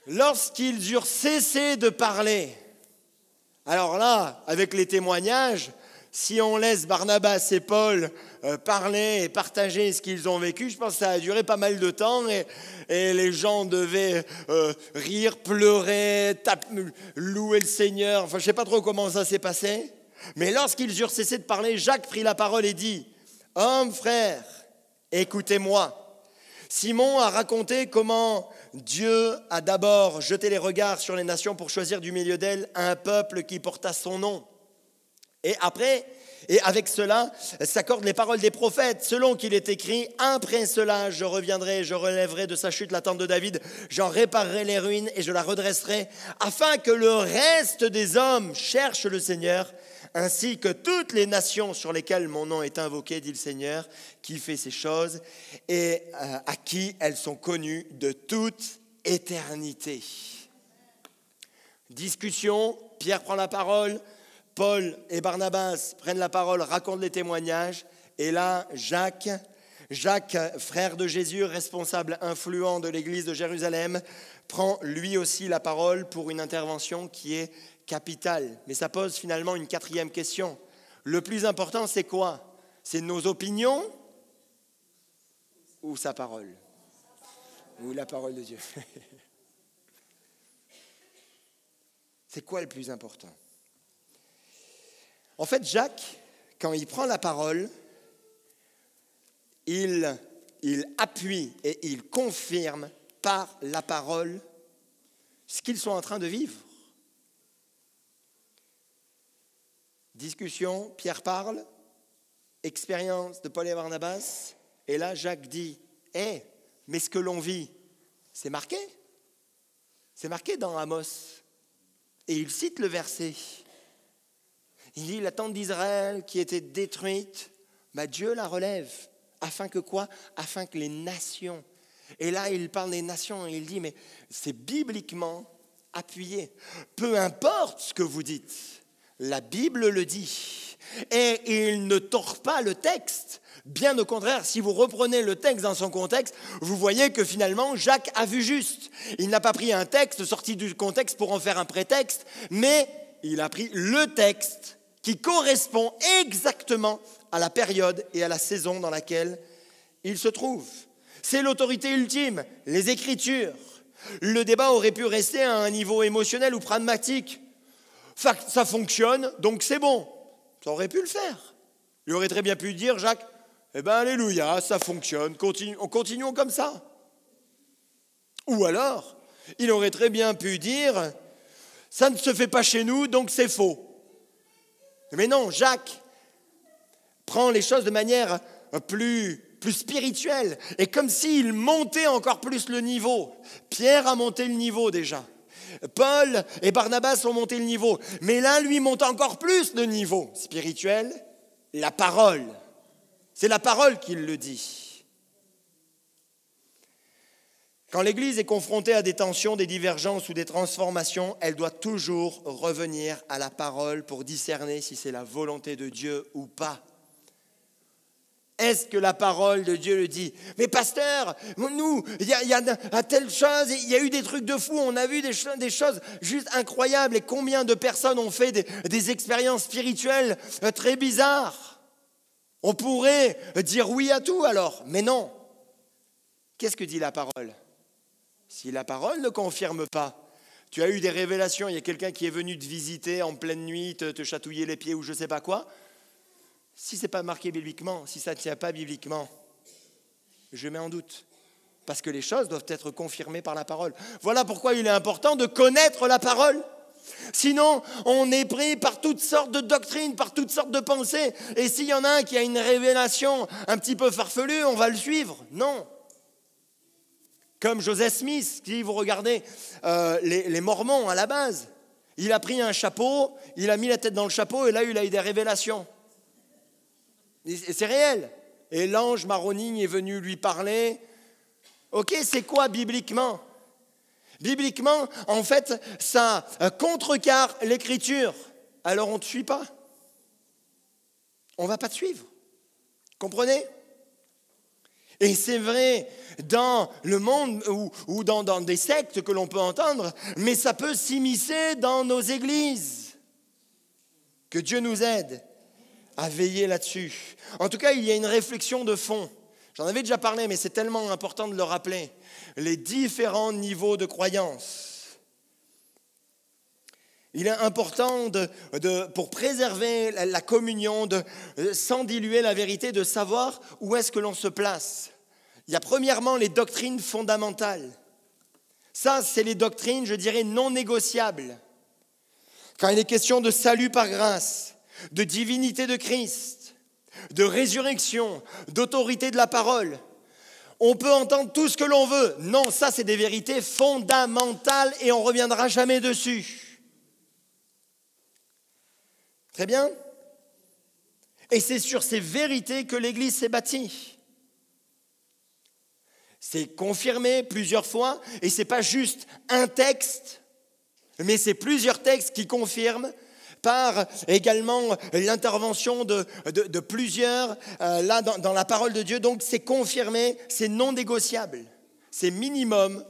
Lorsqu'ils eurent cessé de parler, alors là, avec les témoignages, si on laisse Barnabas et Paul parler et partager ce qu'ils ont vécu, je pense que ça a duré pas mal de temps et les gens devaient rire, pleurer, louer le Seigneur. Enfin, je ne sais pas trop comment ça s'est passé. Mais lorsqu'ils eurent cessé de parler, Jacques prit la parole et dit « Hommes, frères, écoutez-moi. Simon a raconté comment Dieu a d'abord jeté les regards sur les nations pour choisir du milieu d'elles un peuple qui porta son nom. Et après, et avec cela, s'accordent les paroles des prophètes, selon qu'il est écrit, après cela, je reviendrai, je relèverai de sa chute la tente de David, j'en réparerai les ruines et je la redresserai, afin que le reste des hommes cherche le Seigneur, ainsi que toutes les nations sur lesquelles mon nom est invoqué, dit le Seigneur, qui fait ces choses et à qui elles sont connues de toute éternité. Discussion, Pierre prend la parole, Paul et Barnabas prennent la parole, racontent les témoignages, et là, Jacques, frère de Jésus, responsable influent de l'église de Jérusalem, prend lui aussi la parole pour une intervention qui est capitale. Mais ça pose finalement une quatrième question. Le plus important, c'est quoi? C'est nos opinions ou sa parole? Ou la parole de Dieu? C'est quoi le plus important? En fait, Jacques, quand il prend la parole, il appuie et il confirme par la parole ce qu'ils sont en train de vivre. Discussion, Pierre parle, expérience de Paul et Barnabas, et là Jacques dit, mais ce que l'on vit, c'est marqué dans Amos. Et il cite le verset. Il dit, la tente d'Israël qui était détruite, Dieu la relève. Afin que quoi? Afin que les nations. Et là, il parle des nations et il dit, mais c'est bibliquement appuyé. Peu importe ce que vous dites, la Bible le dit. Et il ne tord pas le texte. Bien au contraire, si vous reprenez le texte dans son contexte, vous voyez que finalement, Jacques a vu juste. Il n'a pas pris un texte sorti du contexte pour en faire un prétexte, mais il a pris le texte qui correspond exactement à la période et à la saison dans laquelle il se trouve. C'est l'autorité ultime, les Écritures. Le débat aurait pu rester à un niveau émotionnel ou pragmatique. Ça fonctionne, donc c'est bon. Ça aurait pu le faire. Il aurait très bien pu dire, Jacques, eh bien, alléluia, ça fonctionne, continuons comme ça. Ou alors, il aurait très bien pu dire, ça ne se fait pas chez nous, donc c'est faux. Mais non, Jacques prend les choses de manière plus spirituelle, et comme s'il montait encore plus le niveau. Pierre a monté le niveau déjà. Paul et Barnabas ont monté le niveau. Mais là, lui, monte encore plus le niveau spirituel, la parole. C'est la parole qui le dit. Quand l'Église est confrontée à des tensions, des divergences ou des transformations, elle doit toujours revenir à la parole pour discerner si c'est la volonté de Dieu ou pas. Est-ce que la parole de Dieu le dit? Mais pasteur, nous, il y a telle chose, il y a eu des trucs de fou, on a vu des choses juste incroyables. Et combien de personnes ont fait des expériences spirituelles très bizarres? On pourrait dire oui à tout alors, mais non. Qu'est-ce que dit la parole? Si la parole ne confirme pas, tu as eu des révélations, il y a quelqu'un qui est venu te visiter en pleine nuit, te chatouiller les pieds ou je ne sais pas quoi. Si ce n'est pas marqué bibliquement, si ça ne tient pas bibliquement, je mets en doute. Parce que les choses doivent être confirmées par la parole. Voilà pourquoi il est important de connaître la parole. Sinon, on est pris par toutes sortes de doctrines, par toutes sortes de pensées. Et s'il y en a un qui a une révélation un petit peu farfelue, on va le suivre. Non. Comme Joseph Smith, si vous regardez les Mormons à la base, il a pris un chapeau, il a mis la tête dans le chapeau et là, il a eu des révélations. Et c'est réel. Et l'ange Maroni est venu lui parler. Ok, c'est quoi bibliquement? Bibliquement, en fait, ça contrecarre l'Écriture. Alors on ne te suit pas. On ne va pas te suivre. Comprenez? Et c'est vrai dans le monde ou dans des sectes que l'on peut entendre, mais ça peut s'immiscer dans nos églises. Que Dieu nous aide à veiller là-dessus. En tout cas, il y a une réflexion de fond. J'en avais déjà parlé, mais c'est tellement important de le rappeler. Les différents niveaux de croyance. Il est important, pour préserver la communion, sans diluer la vérité, de savoir où est-ce que l'on se place. Il y a premièrement les doctrines fondamentales. Ça, c'est les doctrines, je dirais, non négociables. Quand il est question de salut par grâce, de divinité de Christ, de résurrection, d'autorité de la parole. On peut entendre tout ce que l'on veut. Non, ça c'est des vérités fondamentales et on ne reviendra jamais dessus. Très bien? Et c'est sur ces vérités que l'Église s'est bâtie. C'est confirmé plusieurs fois et ce n'est pas juste un texte, mais c'est plusieurs textes qui confirment par également l'intervention de plusieurs là dans la parole de Dieu. Donc c'est confirmé, c'est non négociable. C'est minimum,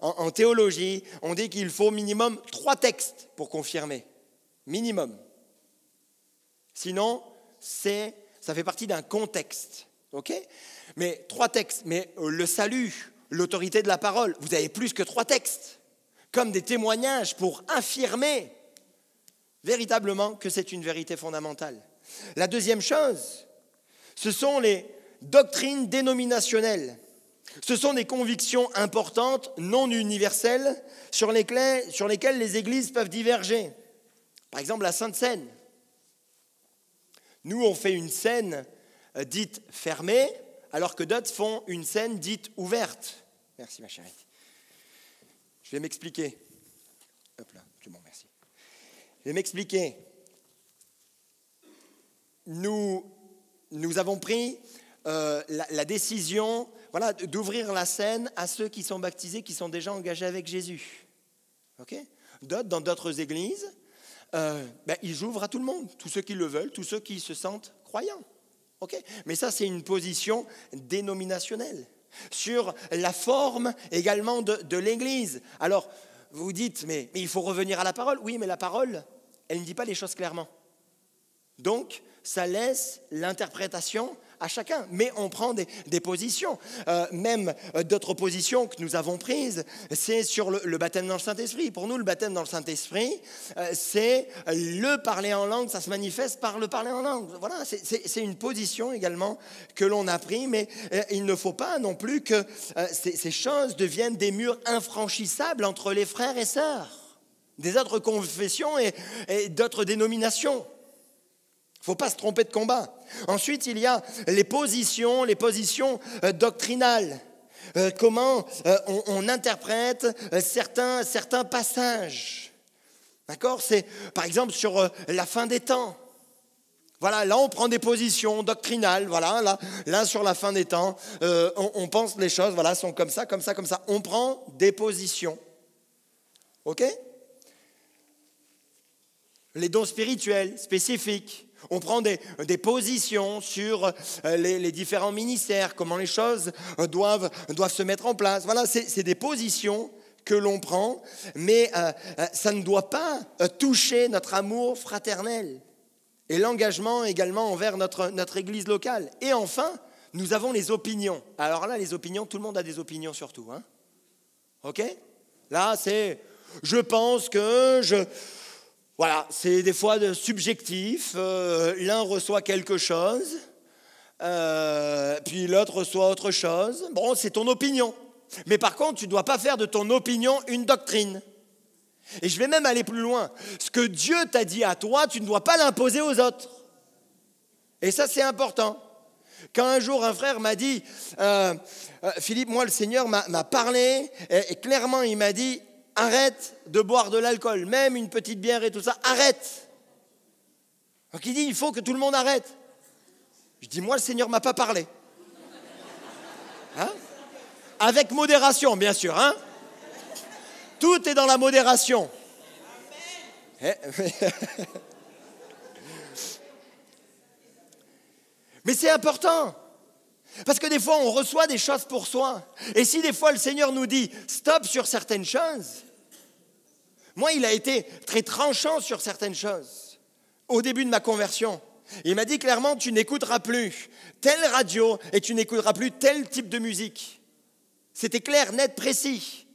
en théologie, on dit qu'il faut minimum 3 textes pour confirmer. Minimum. Sinon, ça fait partie d'un contexte. Okay? Mais 3 textes, mais le salut, l'autorité de la parole, vous avez plus que 3 textes, comme des témoignages pour affirmer véritablement que c'est une vérité fondamentale. La deuxième chose, ce sont les doctrines dénominationnelles. Ce sont des convictions importantes, non universelles, sur lesquelles les églises peuvent diverger. Par exemple, la Sainte Seine. Nous, on fait une scène dite fermée, alors que d'autres font une scène dite ouverte. Merci, ma chérie. Je vais m'expliquer. Hop là, c'est bon, merci. Je vais m'expliquer. Nous avons pris la décision d'ouvrir la scène à ceux qui sont baptisés, qui sont déjà engagés avec Jésus. Okay? Dans d'autres églises, ils ouvrent à tout le monde, tous ceux qui le veulent, tous ceux qui se sentent croyants. Okay, mais ça, c'est une position dénominationnelle. Sur la forme également de l'Église. Alors, vous dites, mais il faut revenir à la parole. Oui, mais la parole, elle ne dit pas les choses clairement. Donc, ça laisse l'interprétation à chacun. Mais on prend des positions. Même d'autres positions que nous avons prises, c'est sur le baptême dans le Saint-Esprit. Pour nous, le baptême dans le Saint-Esprit, c'est le parler en langue, ça se manifeste par le parler en langue. Voilà, c'est une position également que l'on a pris, mais il ne faut pas non plus que ces choses deviennent des murs infranchissables entre les frères et sœurs, des autres confessions et d'autres dénominations. Il ne faut pas se tromper de combat. Ensuite, il y a les positions doctrinales. Comment on interprète certains passages. D'accord ? C'est par exemple sur la fin des temps. Voilà, là on prend des positions doctrinales. Voilà, là sur la fin des temps, on pense les choses, voilà, sont comme ça, comme ça, comme ça. On prend des positions. Ok ? Les dons spirituels spécifiques. On prend des positions sur les différents ministères, comment les choses doivent se mettre en place. Voilà, c'est des positions que l'on prend, mais ça ne doit pas toucher notre amour fraternel et l'engagement également envers notre église locale. Et enfin, nous avons les opinions. Alors là, les opinions, tout le monde a des opinions surtout. Hein ? Ok ? Là, c'est « je pense que je… » Voilà, c'est des fois subjectif. L'un reçoit quelque chose, puis l'autre reçoit autre chose. Bon, c'est ton opinion. Mais par contre, tu ne dois pas faire de ton opinion une doctrine. Et je vais même aller plus loin. Ce que Dieu t'a dit à toi, tu ne dois pas l'imposer aux autres. Et ça, c'est important. Quand un jour, un frère m'a dit, Philippe, moi, le Seigneur m'a parlé, et clairement, il m'a dit, arrête de boire de l'alcool, même une petite bière et tout ça, arrête. Donc il dit, il faut que tout le monde arrête. Je dis, moi, le Seigneur ne m'a pas parlé. Hein ? Avec modération, bien sûr. Hein ? Tout est dans la modération. Mais c'est important. Parce que des fois, on reçoit des choses pour soi. Et si des fois, le Seigneur nous dit, stop sur certaines choses, moi, il a été très tranchant sur certaines choses au début de ma conversion. Il m'a dit clairement, tu n'écouteras plus telle radio et tu n'écouteras plus tel type de musique. C'était clair, net, précis.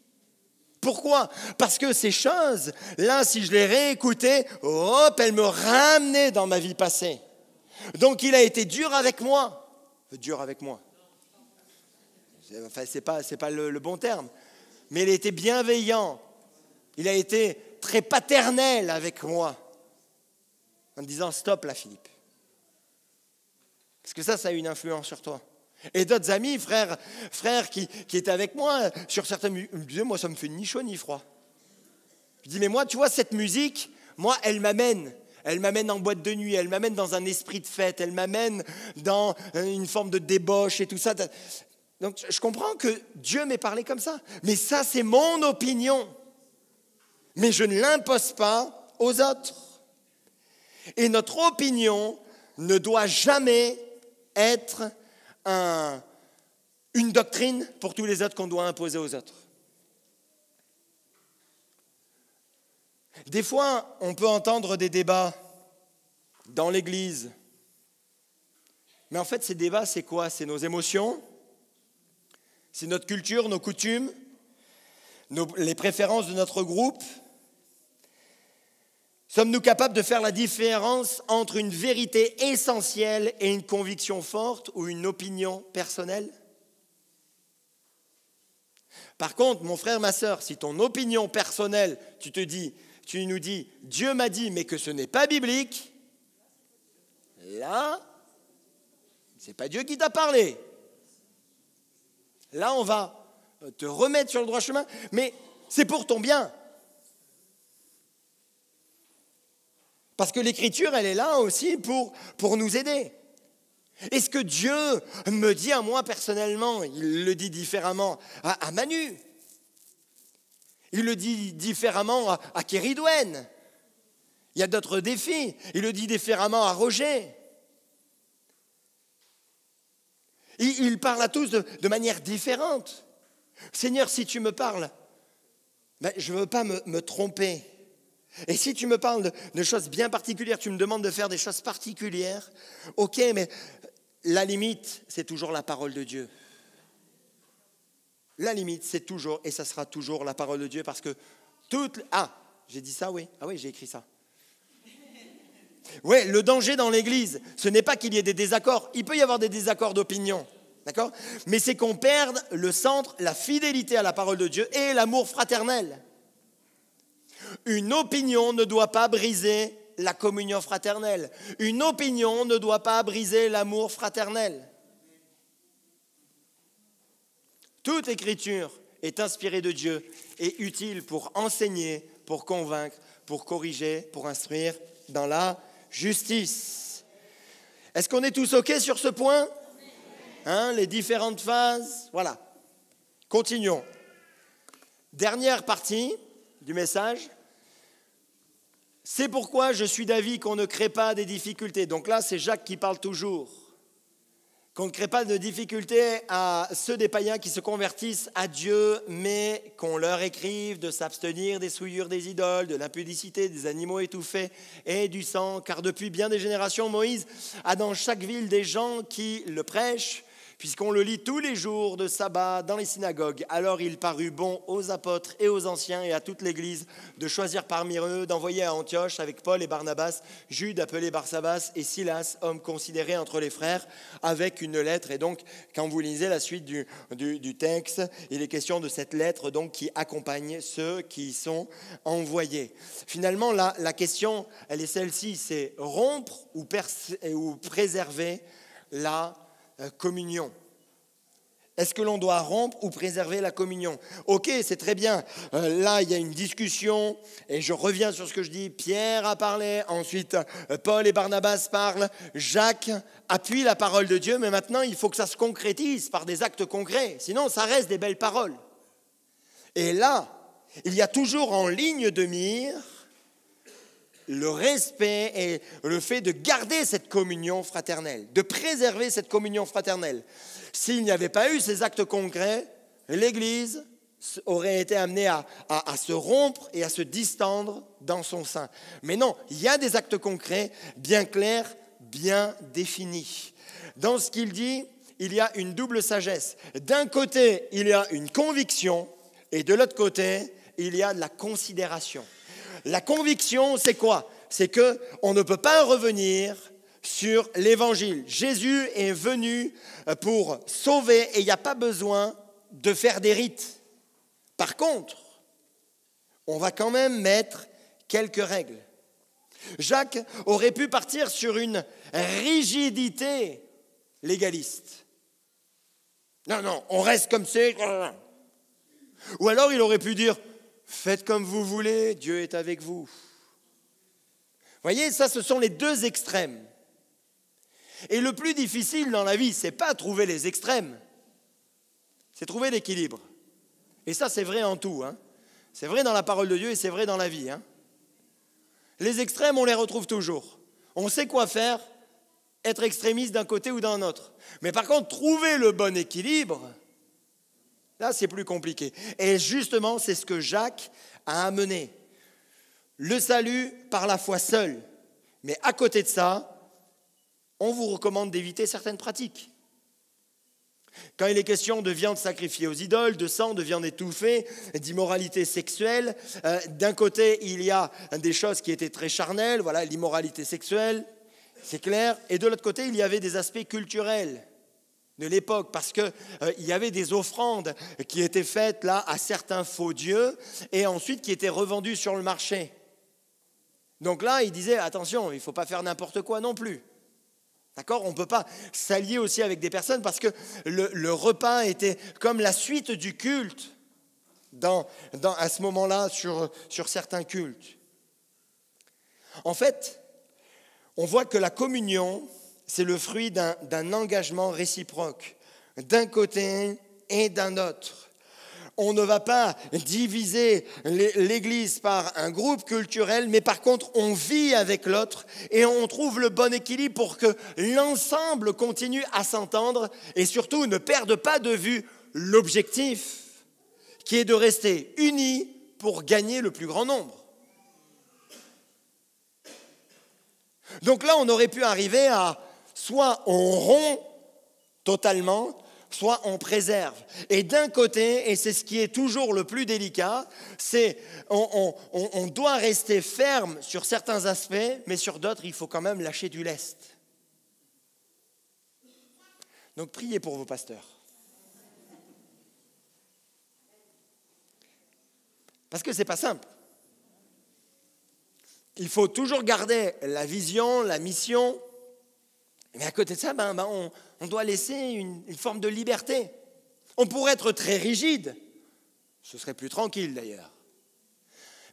Pourquoi ? Parce que ces choses, là, si je les réécoutais, hop, elles me ramenaient dans ma vie passée. Donc, il a été dur avec moi. Dur avec moi. Enfin, c'est pas le bon terme. Mais il a été bienveillant. Il a été très paternel avec moi. En me disant, stop là, Philippe. Parce que ça a une influence sur toi. Et d'autres amis, frères qui étaient avec moi, sur certains me disaient, moi, ça me fait ni chaud ni froid. Je dis, mais moi, tu vois, cette musique, moi, elle m'amène en boîte de nuit, elle m'amène dans un esprit de fête, elle m'amène dans une forme de débauche et tout ça. Donc, je comprends que Dieu m'ait parlé comme ça. Mais ça, c'est mon opinion. Mais je ne l'impose pas aux autres. Et notre opinion ne doit jamais être une doctrine pour tous les autres qu'on doit imposer aux autres. Des fois, on peut entendre des débats dans l'Église. Mais en fait, ces débats, c'est quoi ? C'est nos émotions, c'est notre culture, nos coutumes, les préférences de notre groupe. Sommes-nous capables de faire la différence entre une vérité essentielle et une conviction forte ou une opinion personnelle ? Par contre, mon frère, ma sœur, si ton opinion personnelle, tu nous dis « Dieu m'a dit » mais que ce n'est pas biblique, là, c'est pas Dieu qui t'a parlé. Là, on va te remettre sur le droit chemin, mais c'est pour ton bien. Parce que l'Écriture, elle est là aussi pour nous aider. Est-ce que Dieu me dit à moi personnellement, il le dit différemment à Manu, il le dit différemment à Kéridwen, il y a d'autres défis, il le dit différemment à Roger. Ils parlent à tous de manière différente. Seigneur, si tu me parles, je ne veux pas me tromper. Et si tu me parles de choses bien particulières, tu me demandes de faire des choses particulières, ok, mais la limite, c'est toujours la parole de Dieu. La limite, c'est toujours, et ça sera toujours la parole de Dieu, parce que j'ai dit ça, oui. Ah oui, j'ai écrit ça. Oui, le danger dans l'Église, ce n'est pas qu'il y ait des désaccords. Il peut y avoir des désaccords d'opinion, d'accord ? Mais c'est qu'on perde le centre, la fidélité à la parole de Dieu et l'amour fraternel. Une opinion ne doit pas briser la communion fraternelle. Une opinion ne doit pas briser l'amour fraternel. Toute écriture est inspirée de Dieu et utile pour enseigner, pour convaincre, pour corriger, pour instruire dans la justice. Est-ce qu'on est tous OK sur ce point ? Les différentes phases, voilà. Continuons. Dernière partie du message. C'est pourquoi je suis d'avis qu'on ne crée pas des difficultés. Donc là, c'est Jacques qui parle toujours. Qu'on ne crée pas de difficultés à ceux des païens qui se convertissent à Dieu, mais qu'on leur écrive de s'abstenir des souillures des idoles, de l'impudicité, des animaux étouffés et du sang. Car depuis bien des générations, Moïse a dans chaque ville des gens qui le prêchent, puisqu'on le lit tous les jours de sabbat dans les synagogues. Alors il parut bon aux apôtres et aux anciens et à toute l'Église de choisir parmi eux, d'envoyer à Antioche avec Paul et Barnabas, Jude appelé Barsabas et Silas, hommes considérés entre les frères, avec une lettre. Et donc, quand vous lisez la suite du texte, il est question de cette lettre donc, qui accompagne ceux qui y sont envoyés. Finalement, la question, elle est celle-ci, c'est rompre ou préserver la communion. Est-ce que l'on doit rompre ou préserver la communion ? Ok, c'est très bien. Là, il y a une discussion et je reviens sur ce que je dis. Pierre a parlé, ensuite Paul et Barnabas parlent, Jacques appuie la parole de Dieu, mais maintenant, il faut que ça se concrétise par des actes concrets. Sinon, ça reste des belles paroles. Et là, il y a toujours en ligne de mire le respect et le fait de garder cette communion fraternelle, de préserver cette communion fraternelle. S'il n'y avait pas eu ces actes concrets, l'Église aurait été amenée à se rompre et à se distendre dans son sein. Mais non, il y a des actes concrets, bien clairs, bien définis. Dans ce qu'il dit, il y a une double sagesse. D'un côté, il y a une conviction, et de l'autre côté, il y a de la considération. La conviction, c'est quoi ? C'est qu'on ne peut pas revenir sur l'Évangile. Jésus est venu pour sauver et il n'y a pas besoin de faire des rites. Par contre, on va quand même mettre quelques règles. Jacques aurait pu partir sur une rigidité légaliste. Non, on reste comme c'est. Ou alors il aurait pu dire, faites comme vous voulez, Dieu est avec vous. Vous voyez, ça, ce sont les deux extrêmes. Et le plus difficile dans la vie, ce n'est pas trouver les extrêmes, c'est trouver l'équilibre. Et ça, c'est vrai en tout. C'est vrai dans la parole de Dieu et c'est vrai dans la vie. Les extrêmes, on les retrouve toujours. On sait quoi faire, être extrémiste d'un côté ou d'un autre. Mais par contre, trouver le bon équilibre, là, c'est plus compliqué. Et justement, c'est ce que Jacques a amené. Le salut par la foi seule. Mais à côté de ça, on vous recommande d'éviter certaines pratiques. Quand il est question de viande sacrifiée aux idoles, de sang, de viande étouffée, d'immoralité sexuelle, d'un côté, il y a des choses qui étaient très charnelles, voilà, l'immoralité sexuelle, c'est clair. Et de l'autre côté, il y avait des aspects culturels de l'époque, parce qu'il y avait des offrandes qui étaient faites là à certains faux dieux et ensuite qui étaient revendues sur le marché. Donc là, il disait, attention, il ne faut pas faire n'importe quoi non plus. D'accord ? On ne peut pas s'allier aussi avec des personnes parce que le repas était comme la suite du culte à ce moment-là sur certains cultes. En fait, on voit que la communion, c'est le fruit d'un engagement réciproque, d'un côté et d'un autre. On ne va pas diviser l'Église par un groupe culturel, mais par contre, on vit avec l'autre et on trouve le bon équilibre pour que l'ensemble continue à s'entendre et surtout ne perde pas de vue l'objectif qui est de rester unis pour gagner le plus grand nombre. Donc là, on aurait pu arriver à soit on rompt totalement, soit on préserve. Et d'un côté, et c'est ce qui est toujours le plus délicat, c'est on doit rester ferme sur certains aspects, mais sur d'autres, il faut quand même lâcher du lest. Donc priez pour vos pasteurs. Parce que ce n'est pas simple. Il faut toujours garder la vision, la mission, mais à côté de ça, on doit laisser une forme de liberté. On pourrait être très rigide, ce serait plus tranquille d'ailleurs.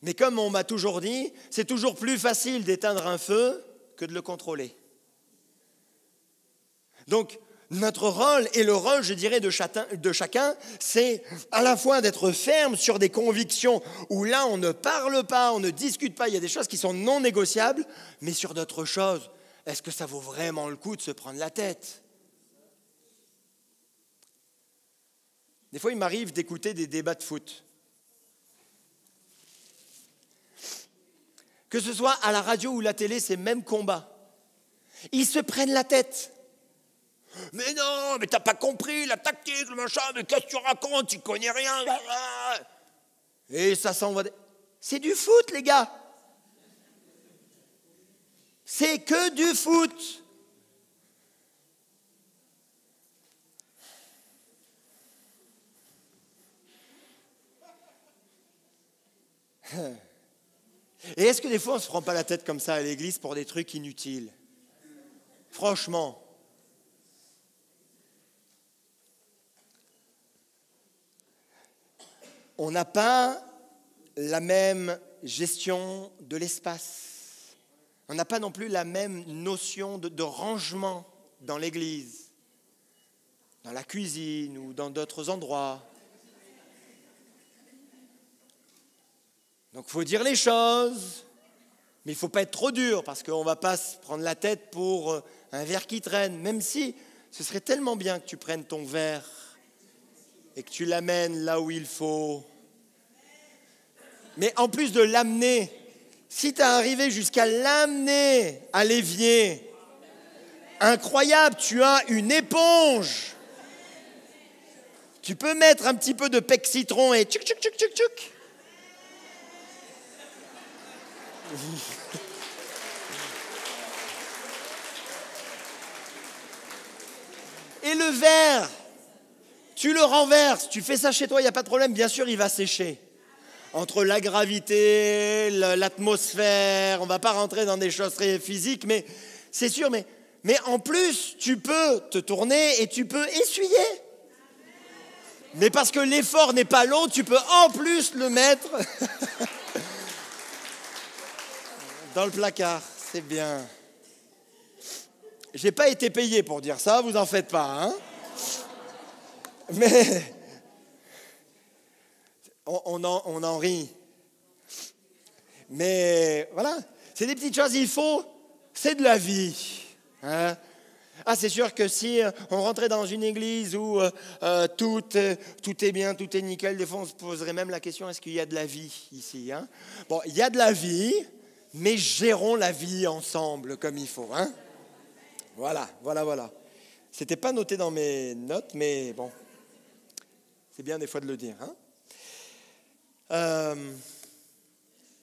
Mais comme on m'a toujours dit, c'est toujours plus facile d'éteindre un feu que de le contrôler. Donc, notre rôle et le rôle, je dirais, de chacun, c'est à la fois d'être ferme sur des convictions où là, on ne parle pas, on ne discute pas, il y a des choses qui sont non négociables, mais sur d'autres choses, est-ce que ça vaut vraiment le coup de se prendre la tête ? Des fois, il m'arrive d'écouter des débats de foot. Que ce soit à la radio ou la télé, c'est le même combat. Ils se prennent la tête. Mais non, mais t'as pas compris la tactique, le machin, mais qu'est-ce que tu racontes, tu connais rien. Et ça s'envoie. C'est du foot, les gars. C'est que du foot. Et est-ce que des fois on ne se prend pas la tête comme ça à l'église pour des trucs inutiles ? Franchement. On n'a pas la même gestion de l'espace. On n'a pas non plus la même notion de rangement dans l'église, dans la cuisine ou dans d'autres endroits. Donc il faut dire les choses, mais il ne faut pas être trop dur parce qu'on ne va pas se prendre la tête pour un verre qui traîne, même si ce serait tellement bien que tu prennes ton verre et que tu l'amènes là où il faut. Mais en plus de l'amener, si tu es arrivé jusqu'à l'amener à l'évier, incroyable, tu as une éponge. Tu peux mettre un petit peu de pec citron et tchouk, tchouk, tchouk, tchouk, tchouk. Et le verre, tu le renverses, tu fais ça chez toi, il n'y a pas de problème, bien sûr il va sécher. Entre la gravité, l'atmosphère, on ne va pas rentrer dans des choses très physiques, mais c'est sûr, mais en plus, tu peux te tourner et tu peux essuyer. Mais parce que l'effort n'est pas long, tu peux en plus le mettre dans le placard, c'est bien. Je n'ai pas été payé pour dire ça, vous en faites pas, hein ? Mais on en rit. Mais voilà, c'est des petites choses, c'est de la vie. Hein ? Ah, c'est sûr que si on rentrait dans une église où tout est bien, tout est nickel, des fois on se poserait même la question, est-ce qu'il y a de la vie ici, hein ? Bon, il y a de la vie, mais gérons la vie ensemble comme il faut. Hein ? Voilà. C'était pas noté dans mes notes, mais bon, c'est bien des fois de le dire. Hein ?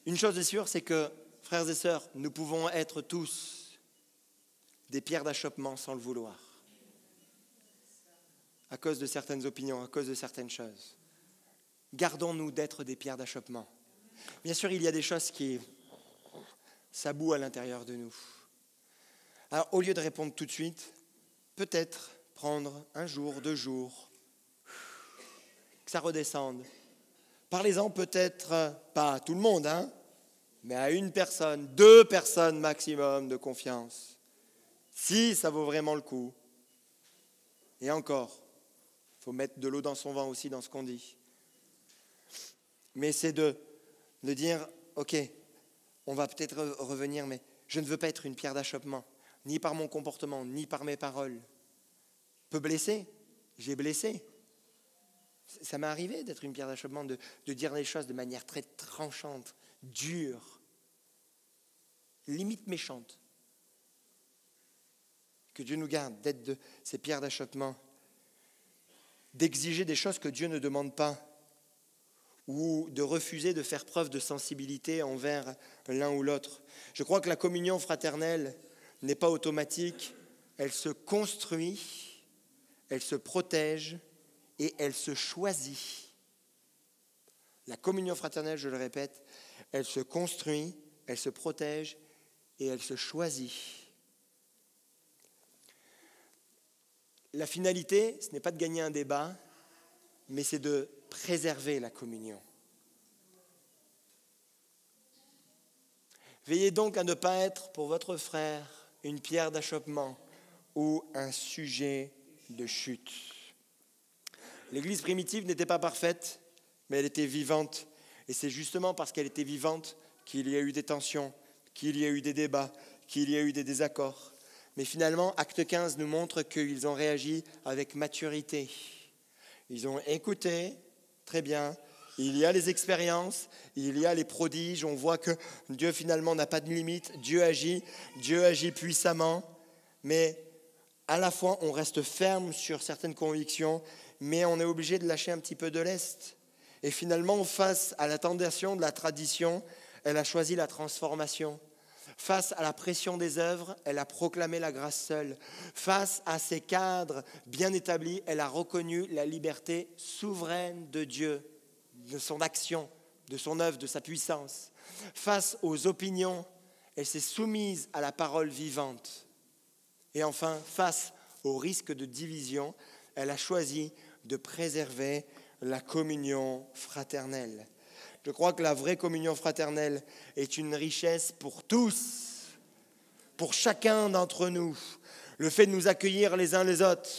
Une chose est sûre, c'est que, frères et sœurs, nous pouvons être tous des pierres d'achoppement sans le vouloir. À cause de certaines opinions, à cause de certaines choses. Gardons-nous d'être des pierres d'achoppement. Bien sûr, il y a des choses qui s'abouent à l'intérieur de nous. Alors, au lieu de répondre tout de suite, peut-être prendre un jour, 2 jours, que ça redescende. Parlez-en peut-être, pas à tout le monde, hein, mais à une personne, 2 personnes maximum de confiance. Si ça vaut vraiment le coup. Et encore, il faut mettre de l'eau dans son vin aussi dans ce qu'on dit. mais c'est de dire, ok, on va peut-être revenir, mais je ne veux pas être une pierre d'achoppement, ni par mon comportement, ni par mes paroles. Peut blesser, j'ai blessé. Ça m'est arrivé d'être une pierre d'achoppement, de dire les choses de manière très tranchante, dure, limite méchante. Que Dieu nous garde d'être de ces pierres d'achoppement, d'exiger des choses que Dieu ne demande pas, ou de refuser de faire preuve de sensibilité envers l'un ou l'autre. Je crois que la communion fraternelle n'est pas automatique, elle se construit, elle se protège et elle se choisit. La communion fraternelle, je le répète, elle se construit, elle se protège et elle se choisit. La finalité, ce n'est pas de gagner un débat, mais c'est de préserver la communion. Veillez donc à ne pas être pour votre frère une pierre d'achoppement ou un sujet de chute. L'Église primitive n'était pas parfaite, mais elle était vivante. Et c'est justement parce qu'elle était vivante qu'il y a eu des tensions, qu'il y a eu des débats, qu'il y a eu des désaccords. Mais finalement, Acte 15 nous montre qu'ils ont réagi avec maturité. Ils ont écouté, très bien. Il y a les expériences, il y a les prodiges. On voit que Dieu finalement n'a pas de limite. Dieu agit puissamment. Mais à la fois, on reste ferme sur certaines convictions, mais on est obligé de lâcher un petit peu de lest. Et finalement, face à la tentation de la tradition, elle a choisi la transformation. Face à la pression des œuvres, elle a proclamé la grâce seule. Face à ces cadres bien établis, elle a reconnu la liberté souveraine de Dieu, de son action, de son œuvre, de sa puissance. Face aux opinions, elle s'est soumise à la parole vivante. Et enfin, face au risque de division, elle a choisi de préserver la communion fraternelle. Je crois que la vraie communion fraternelle est une richesse pour tous, pour chacun d'entre nous. Le fait de nous accueillir les uns les autres.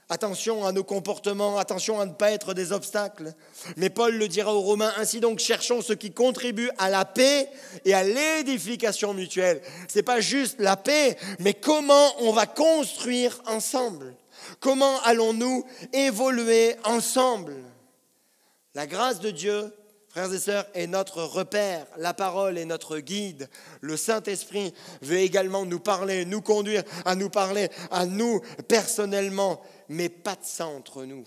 Attention à nos comportements, attention à ne pas être des obstacles. Mais Paul le dira aux Romains, ainsi donc cherchons ce qui contribue à la paix et à l'édification mutuelle. Ce n'est pas juste la paix, mais comment on va construire ensemble. Comment allons-nous évoluer ensemble? La grâce de Dieu, frères et sœurs, est notre repère. La parole est notre guide. Le Saint-Esprit veut également nous parler, nous conduire à nous parler, à nous personnellement, mais pas de ça entre nous.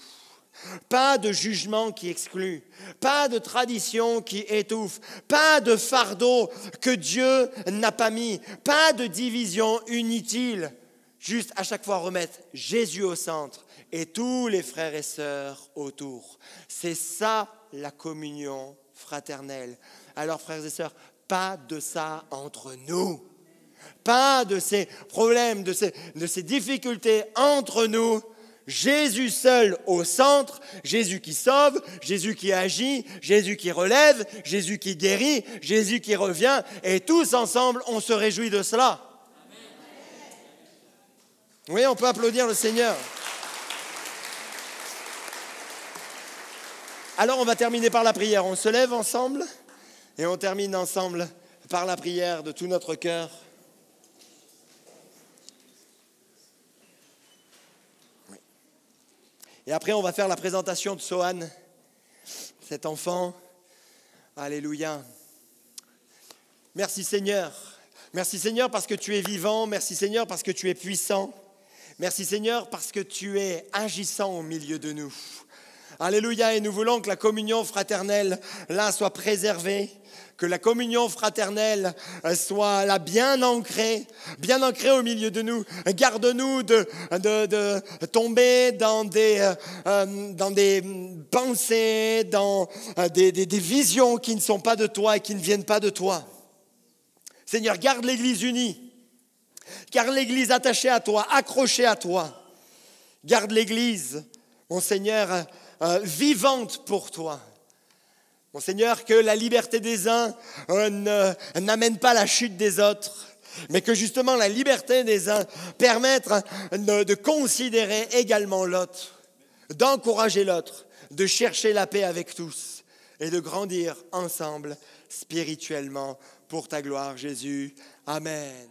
Pas de jugement qui exclut, pas de tradition qui étouffe, pas de fardeau que Dieu n'a pas mis, pas de division inutile. Juste à chaque fois remettre Jésus au centre et tous les frères et sœurs autour. C'est ça la communion fraternelle. Alors frères et sœurs, pas de ça entre nous. Pas de ces problèmes, de ces difficultés entre nous. Jésus seul au centre, Jésus qui sauve, Jésus qui agit, Jésus qui relève, Jésus qui guérit, Jésus qui revient. Et tous ensemble, on se réjouit de cela. Oui, on peut applaudir le Seigneur. Alors, on va terminer par la prière. On se lève ensemble et on termine ensemble par la prière de tout notre cœur. Oui. Et après, on va faire la présentation de Sohan, cet enfant. Alléluia. Merci Seigneur. Merci Seigneur parce que tu es vivant. Merci Seigneur parce que tu es puissant. Merci Seigneur parce que tu es agissant au milieu de nous. Alléluia, et nous voulons que la communion fraternelle là soit préservée, que la communion fraternelle soit là bien ancrée au milieu de nous. Garde-nous de tomber dans des pensées, dans des visions qui ne sont pas de toi et qui ne viennent pas de toi. Seigneur, garde l'Église unie. Garde l'Église attachée à toi, accrochée à toi. Garde l'Église, mon Seigneur, vivante pour toi. Mon Seigneur, que la liberté des uns n'amène pas la chute des autres, mais que justement la liberté des uns permette de considérer également l'autre, d'encourager l'autre, de chercher la paix avec tous. et de grandir ensemble spirituellement pour ta gloire, Jésus. Amen.